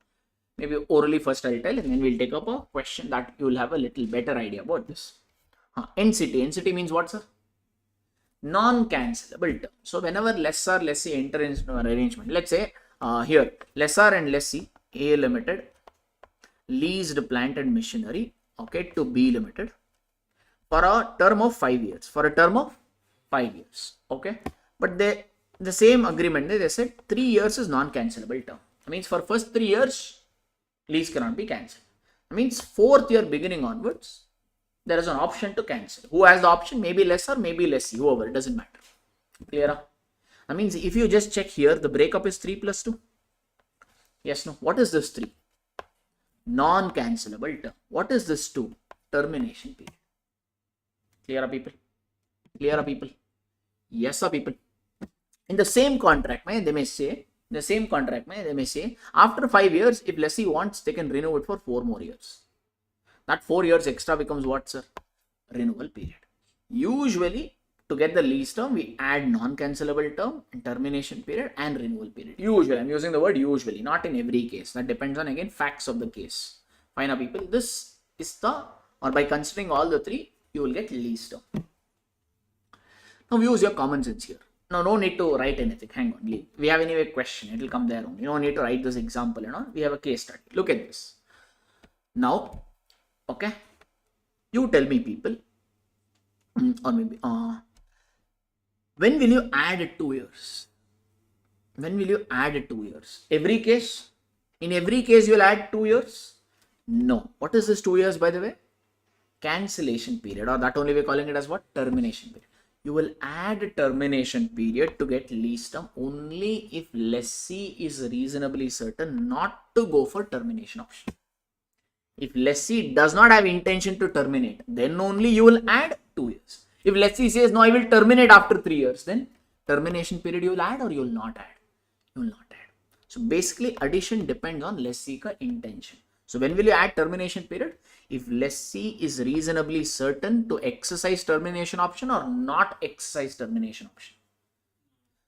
Maybe orally first I'll tell, and then we'll take up a question that you will have a little better idea about this. NCT. NCT means what, sir? Non-cancelable term. So whenever lessor, lessee enter into an arrangement, let's say here lessor and lessee, A Limited leased plant and machinery, okay, to B Limited for a term of 5 years. For a term of 5 years, okay. But the same agreement, they said 3 years is non-cancelable term. That means for first 3 years, lease cannot be cancelled. That means 4th year beginning onwards, there is an option to cancel. Who has the option? Maybe lessor, maybe lessee, whoever, it doesn't matter. Clear? That means if you just check here, the breakup is 3 plus 2. Yes, no. What is this 3? Non-cancelable term. What is this 2? Termination period. Clear, people? Clear, people? Yes, sir, people. In the same contract, they may say, after 5 years, if lessee wants, they can renew it for 4 more years. That 4 years extra becomes what, sir? Renewal period. Usually, to get the lease term, we add non-cancelable term and termination period and renewal period. Usually, I'm using the word usually, not in every case. That depends on, again, facts of the case. Fine, people. This is the, or by considering all the 3, you will get lease term. Now, use your common sense here. Now, no need to write anything. Hang on, leave. We have anyway question. It will come there only. You don't need to write this example and all. We have a case study. Look at this. Now, okay, you tell me, people, or maybe, when will you add 2 years? When will you add 2 years? Every case? In every case, you will add 2 years? No. What is this 2 years, by the way? Cancellation period, or that only we're calling it as what? Termination period. You will add termination period to get lease term only if lessee is reasonably certain not to go for termination option. If lessee does not have intention to terminate, then only you will add 2 years. If lessee says, no, I will terminate after 3 years, then termination period you will add or you will not add? You will not add. So basically addition depends on lessee ka intention. So when will you add termination period? If lessee is reasonably certain to exercise termination option or not exercise termination option.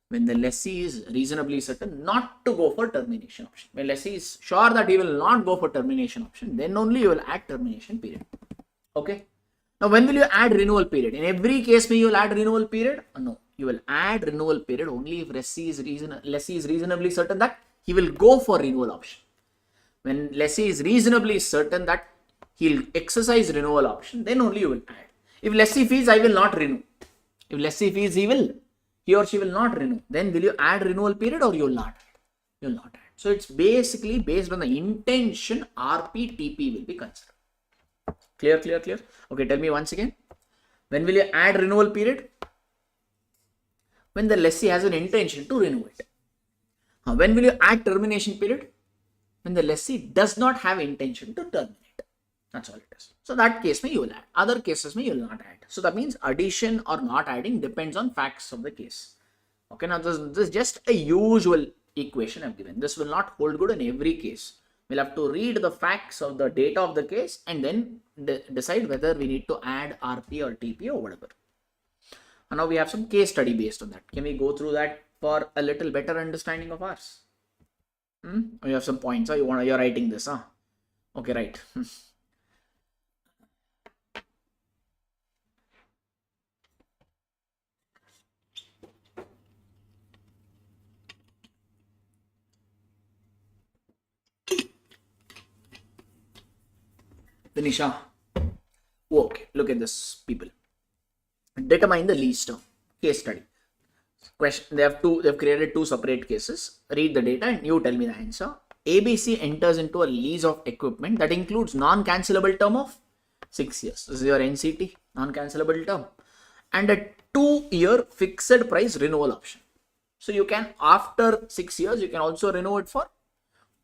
When the lessee is reasonably certain not to go for termination option. When lessee is sure that he will not go for termination option, then only you will add termination period. Okay. Now, when will you add renewal period? In every case, you will add renewal period? No. You will add renewal period only if lessee is reasonably certain that he will go for renewal option. When lessee is reasonably certain that he will exercise renewal option, then only you will add. If lessee feels I will not renew. If lessee feels he or she will not renew, then will you add renewal period or you will not add? You will not add. So it's basically based on the intention, RP, TP will be considered. Clear, clear, clear? Okay, tell me once again. When will you add renewal period? When the lessee has an intention to renew it. When will you add termination period? When the lessee does not have intention to terminate. That's all it is. So that case you will add. Other cases you will not add. So that means addition or not adding depends on facts of the case. Okay, now this is just a usual equation I've given. This will not hold good in every case. We'll have to read the facts of the data of the case and then decide whether we need to add RP or TP or whatever. And now we have some case study based on that. Can we go through that for a little better understanding of ours? You have some points, huh? You're writing this, huh? Okay, right. Finisha. Okay, look at this, people. Determine the lease term. Case study. Question. They've created two separate cases. Read the data and you tell me the answer. ABC enters into a lease of equipment that includes non-cancelable term of 6 years. This is your NCT, non-cancelable term. And a 2-year fixed price renewal option. So you can, after 6 years, you can also renew it for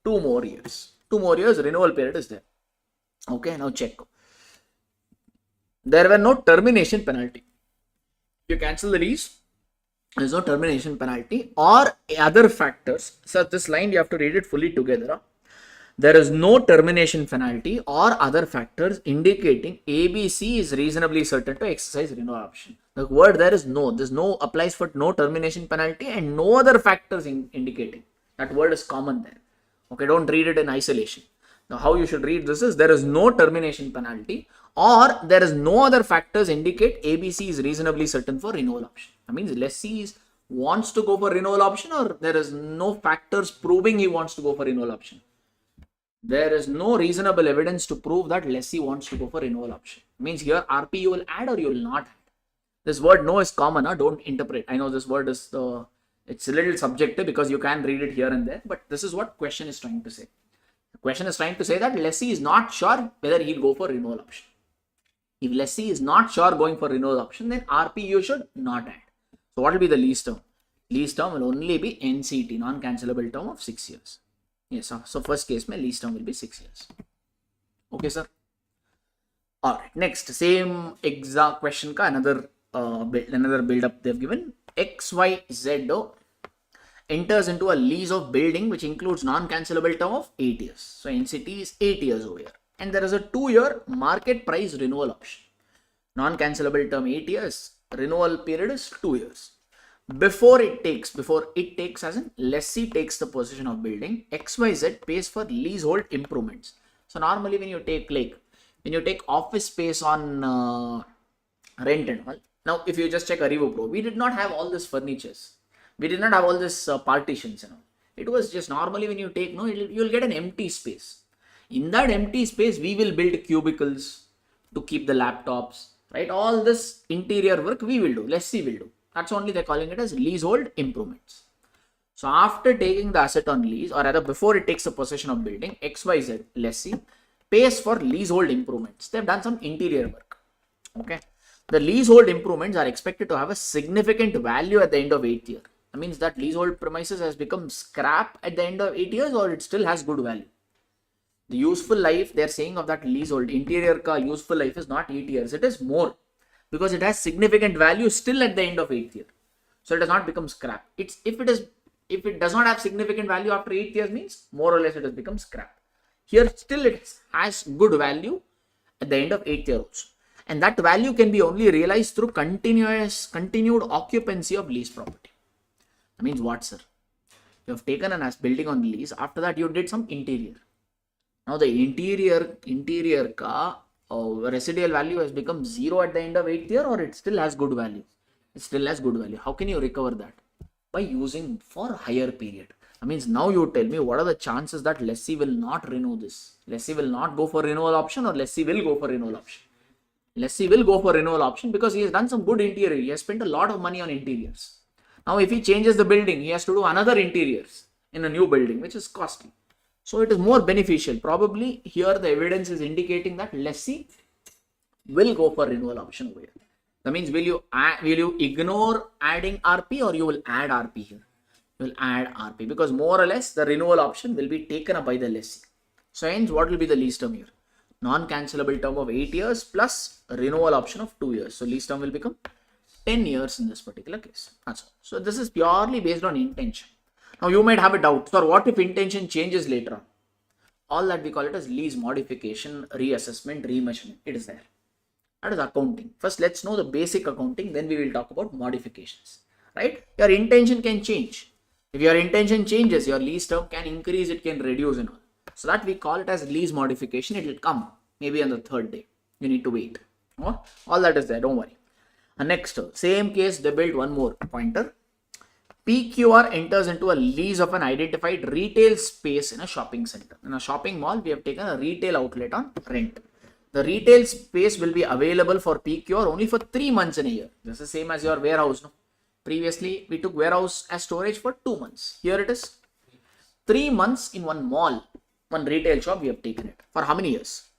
2 more years. 2 more years renewal period is there. Okay, now check. There were no termination penalty. If you cancel the lease, there is no termination penalty or other factors. So this line you have to read it fully together. There is no termination penalty or other factors indicating ABC is reasonably certain to exercise renewal option. The word there is no. This no applies for no termination penalty and no other factors indicating. That word is common there. Okay, don't read it in isolation. Now how you should read this is there is no termination penalty or there is no other factors indicate ABC is reasonably certain for renewal option. That means lessee wants to go for renewal option or there is no factors proving he wants to go for renewal option. There is no reasonable evidence to prove that lessee wants to go for renewal option. Means here RP you will add or you will not add. This word no is common, don't interpret. I know this word is it's a little subjective because you can read it here and there, but this is what question is trying to say. The question is trying to say that lessee is not sure whether he'll go for renewal option. If lessee is not sure going for renewal option, then RP you should not add. So what will be the lease term? Lease term will only be NCT, non-cancelable term of 6 years. Yes, sir. So first case my lease term will be 6 years. Okay, sir. All right. Next, same exact question ka another build up they've given. XYZ enters into a lease of building which includes non-cancelable term of 8 years. So NCT is 8 years over here. And there is a 2-year market price renewal option. Non-cancelable term 8 years. Renewal period is 2 years. Before it takes as in lessee takes the possession of building, XYZ pays for leasehold improvements. So normally when you take office space on rent and all. Now if you just check ArivuPro, we did not have all this furnitures. We did not have all this partitions and all. It was just normally when you take, you'll get an empty space. In that empty space, we will build cubicles to keep the laptops, right? All this interior work we will do, lessee will do. That's only they're calling it as leasehold improvements. So after taking the asset on lease, or rather before it takes the possession of building, XYZ lessee pays for leasehold improvements. They've done some interior work. Okay. The leasehold improvements are expected to have a significant value at the end of 8th year. That means that leasehold premises has become scrap at the end of 8 years or it still has good value. The useful life they're saying of that leasehold interior ka useful life is not 8 years. It is more because it has significant value still at the end of 8th year. So it does not become scrap. If it does not have significant value after 8 years means more or less it has become scrap. Here still it has good value at the end of 8th year also. And that value can be only realized through continued occupancy of lease property. That means what, sir? You have taken an building on lease. After that you did some interior. Now the interior ka residual value has become 0 at the end of 8th year or it still has good value? It still has good value. How can you recover that? By using for higher period. That means now you tell me what are the chances that lessee will not renew this? Lessee will not go for renewal option or lessee will go for renewal option? Lessee will go for renewal option because he has done some good interior. He has spent a lot of money on interiors. Now if he changes the building, he has to do another interiors in a new building which is costly. So it is more beneficial. Probably here the evidence is indicating that lessee will go for renewal option over here. That means will you ignore adding RP or you will add RP here? You will add RP because more or less the renewal option will be taken up by the lessee. So hence what will be the lease term here? Non-cancelable term of 8 years plus renewal option of 2 years. So lease term will become 10 years in this particular case. That's all. So this is purely based on intention. Now you might have a doubt. So what if intention changes later on? All that we call it as lease modification, reassessment, remeasurement. It is there. That is accounting. First let's know the basic accounting. Then we will talk about modifications. right? Your intention can change. If your intention changes, your lease term can increase, it can reduce and all. So that we call it as lease modification. It will come maybe on the third day. You need to wait. Oh, all that is there, don't worry. Next, same case, they built one more pointer. PQR enters into a lease of an identified retail space in a shopping center. In a shopping mall, we have taken a retail outlet on rent. The retail space will be available for PQR only for 3 months in a year. This is the same as your warehouse. No? Previously, we took warehouse as storage for 2 months. Here it is 3 months in one mall, one retail shop. We have taken it for how many years?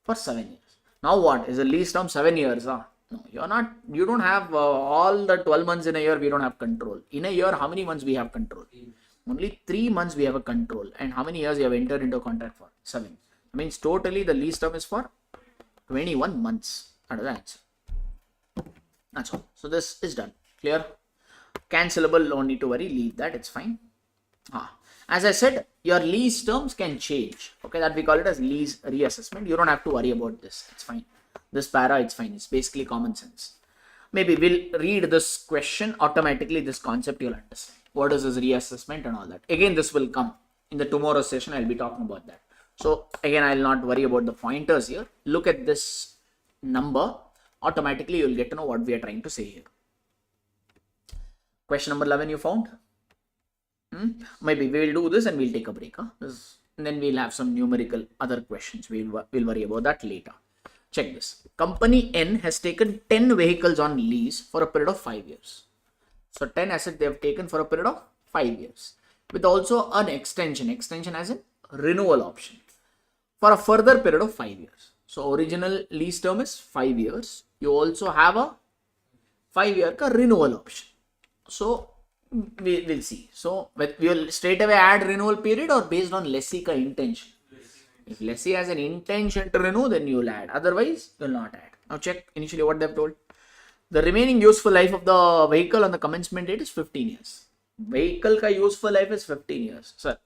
For 7 years. Now what is the lease term? 7 years? Huh? No, you're not. You don't have all the 12 months in a year. We don't have control. In a year, how many months we have control? Only 3 months we have a control. And how many years you have entered into a contract for? 7. That means totally the lease term is for 21 months. That is the answer. That's all. So this is done. Clear? Cancelable, don't need to worry. Leave that. It's fine. As I said, your lease terms can change. Okay, that we call it as lease reassessment. You don't have to worry about this. It's fine. This para, it's fine. It's basically common sense. Maybe we'll read this question. Automatically, this concept you'll understand. What is this reassessment and all that. Again, this will come. In the tomorrow's session, I'll be talking about that. So again, I'll not worry about the pointers here. Look at this number. Automatically, you'll get to know what we are trying to say here. Question number 11 you found? Maybe we will do this and we'll take a break. And then we'll have some numerical other questions. We'll worry about that later. Check this. Company N has taken 10 vehicles on lease for a period of 5 years. So 10 assets they have taken for a period of 5 years. With also an extension. Extension as in renewal option. For a further period of 5 years. So original lease term is 5 years. You also have a 5-year renewal option. So we'll see. So we will straight away add renewal period or based on lessee ka intention. If lessee has an intention to renew, then you will add. Otherwise, you will not add. Now check initially what they have told. The remaining useful life of the vehicle on the commencement date is 15 years. Vehicle ka useful life is 15 years. So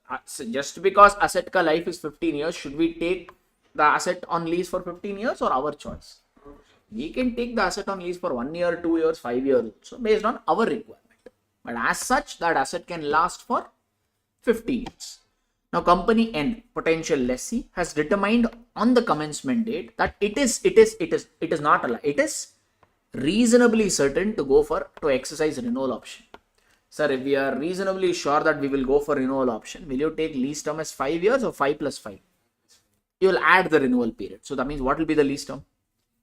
just because asset ka life is 15 years, should we take the asset on lease for 15 years or our choice? We can take the asset on lease for 1 year, 2 years, 5 years. So based on our requirement. But as such, that asset can last for 15 years. Now, company N, potential lessee, has determined on the commencement date that it is not allowed. It is reasonably certain to exercise renewal option. Sir, if we are reasonably sure that we will go for renewal option, will you take lease term as 5 years or 5 plus 5? You will add the renewal period. So that means what will be the lease term?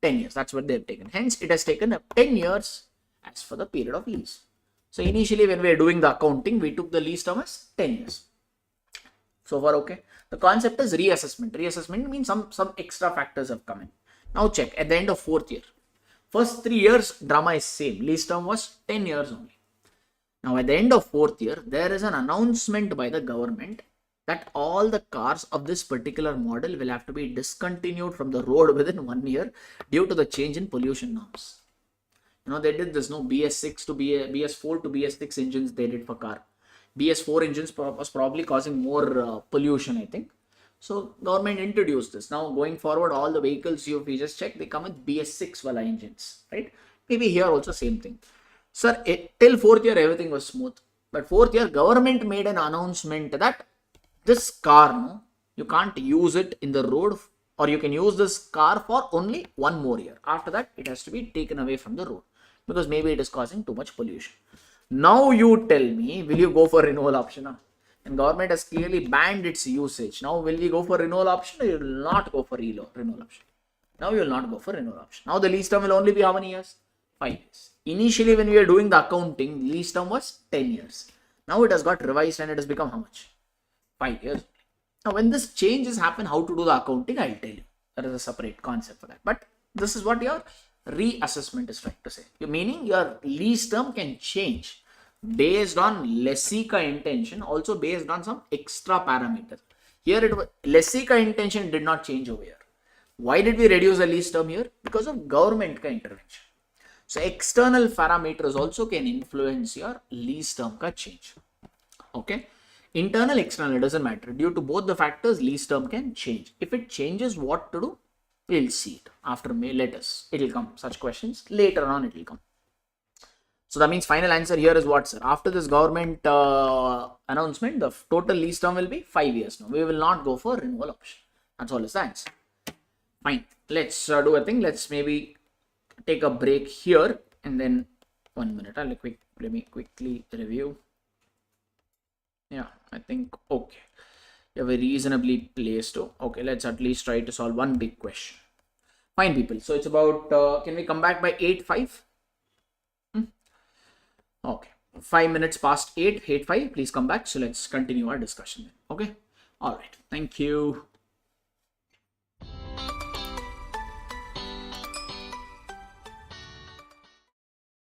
10 years. That's what they have taken. Hence, it has taken 10 years as for the period of lease. So initially when we are doing the accounting, we took the lease term as 10 years. So far, okay. The concept is reassessment. Reassessment means some extra factors have come in. Now check at the end of 4th year. First 3 years, drama is same. Lease term was 10 years only. Now at the end of 4th year, there is an announcement by the government that all the cars of this particular model will have to be discontinued from the road within 1 year due to the change in pollution norms. You know, they did this, no, BS6 to BS4 to BS6 engines they did for car. BS4 engines was probably causing more pollution, I think. So government introduced this. Now going forward, all the vehicles if you just check, they come with BS6 wala engines, right? Maybe here also same thing. Sir, till 4th year everything was smooth. But 4th year government made an announcement that this car, no, you can't use it in the road, or you can use this car for only 1 more year. After that, it has to be taken away from the road because maybe it is causing too much pollution. Now you tell me, will you go for renewal option? And government has clearly banned its usage. Now will we go for renewal option or you will not go for renewal option? Now you will not go for renewal option. Now the lease term will only be how many years? 5 years. Initially when we were doing the accounting, lease term was 10 years. Now it has got revised and it has become how much? 5 years. Now when this changes happen, how to do the accounting, I'll tell you. There is a separate concept for that. But this is what your reassessment is trying to say. Meaning your lease term can change based on lessee ka intention, also based on some extra parameters. Here it was lessee ka intention did not change over here. Why did we reduce the lease term here? Because of government ka intervention. So external parameters also can influence your lease term ka change. Okay. Internal, external, it doesn't matter. Due to both the factors, lease term can change. If it changes, what to do? We'll see it after May. Let us. It will come. Such questions later on. It will come. So that means final answer here is what, sir? After this government announcement, the total lease term will be 5 years. No, we will not go for renewal option. That's all is the answer. Fine. Let's do a thing. Let's maybe take a break here and then 1 minute. Let me quickly review. Yeah, I think okay. You're very reasonably placed. Okay, let's at least try to solve one big question. Fine, people. So it's about, can we come back by 8:05? Okay, 5 minutes past 8:05. Please come back. So let's continue our discussion. Okay. All right. Thank you.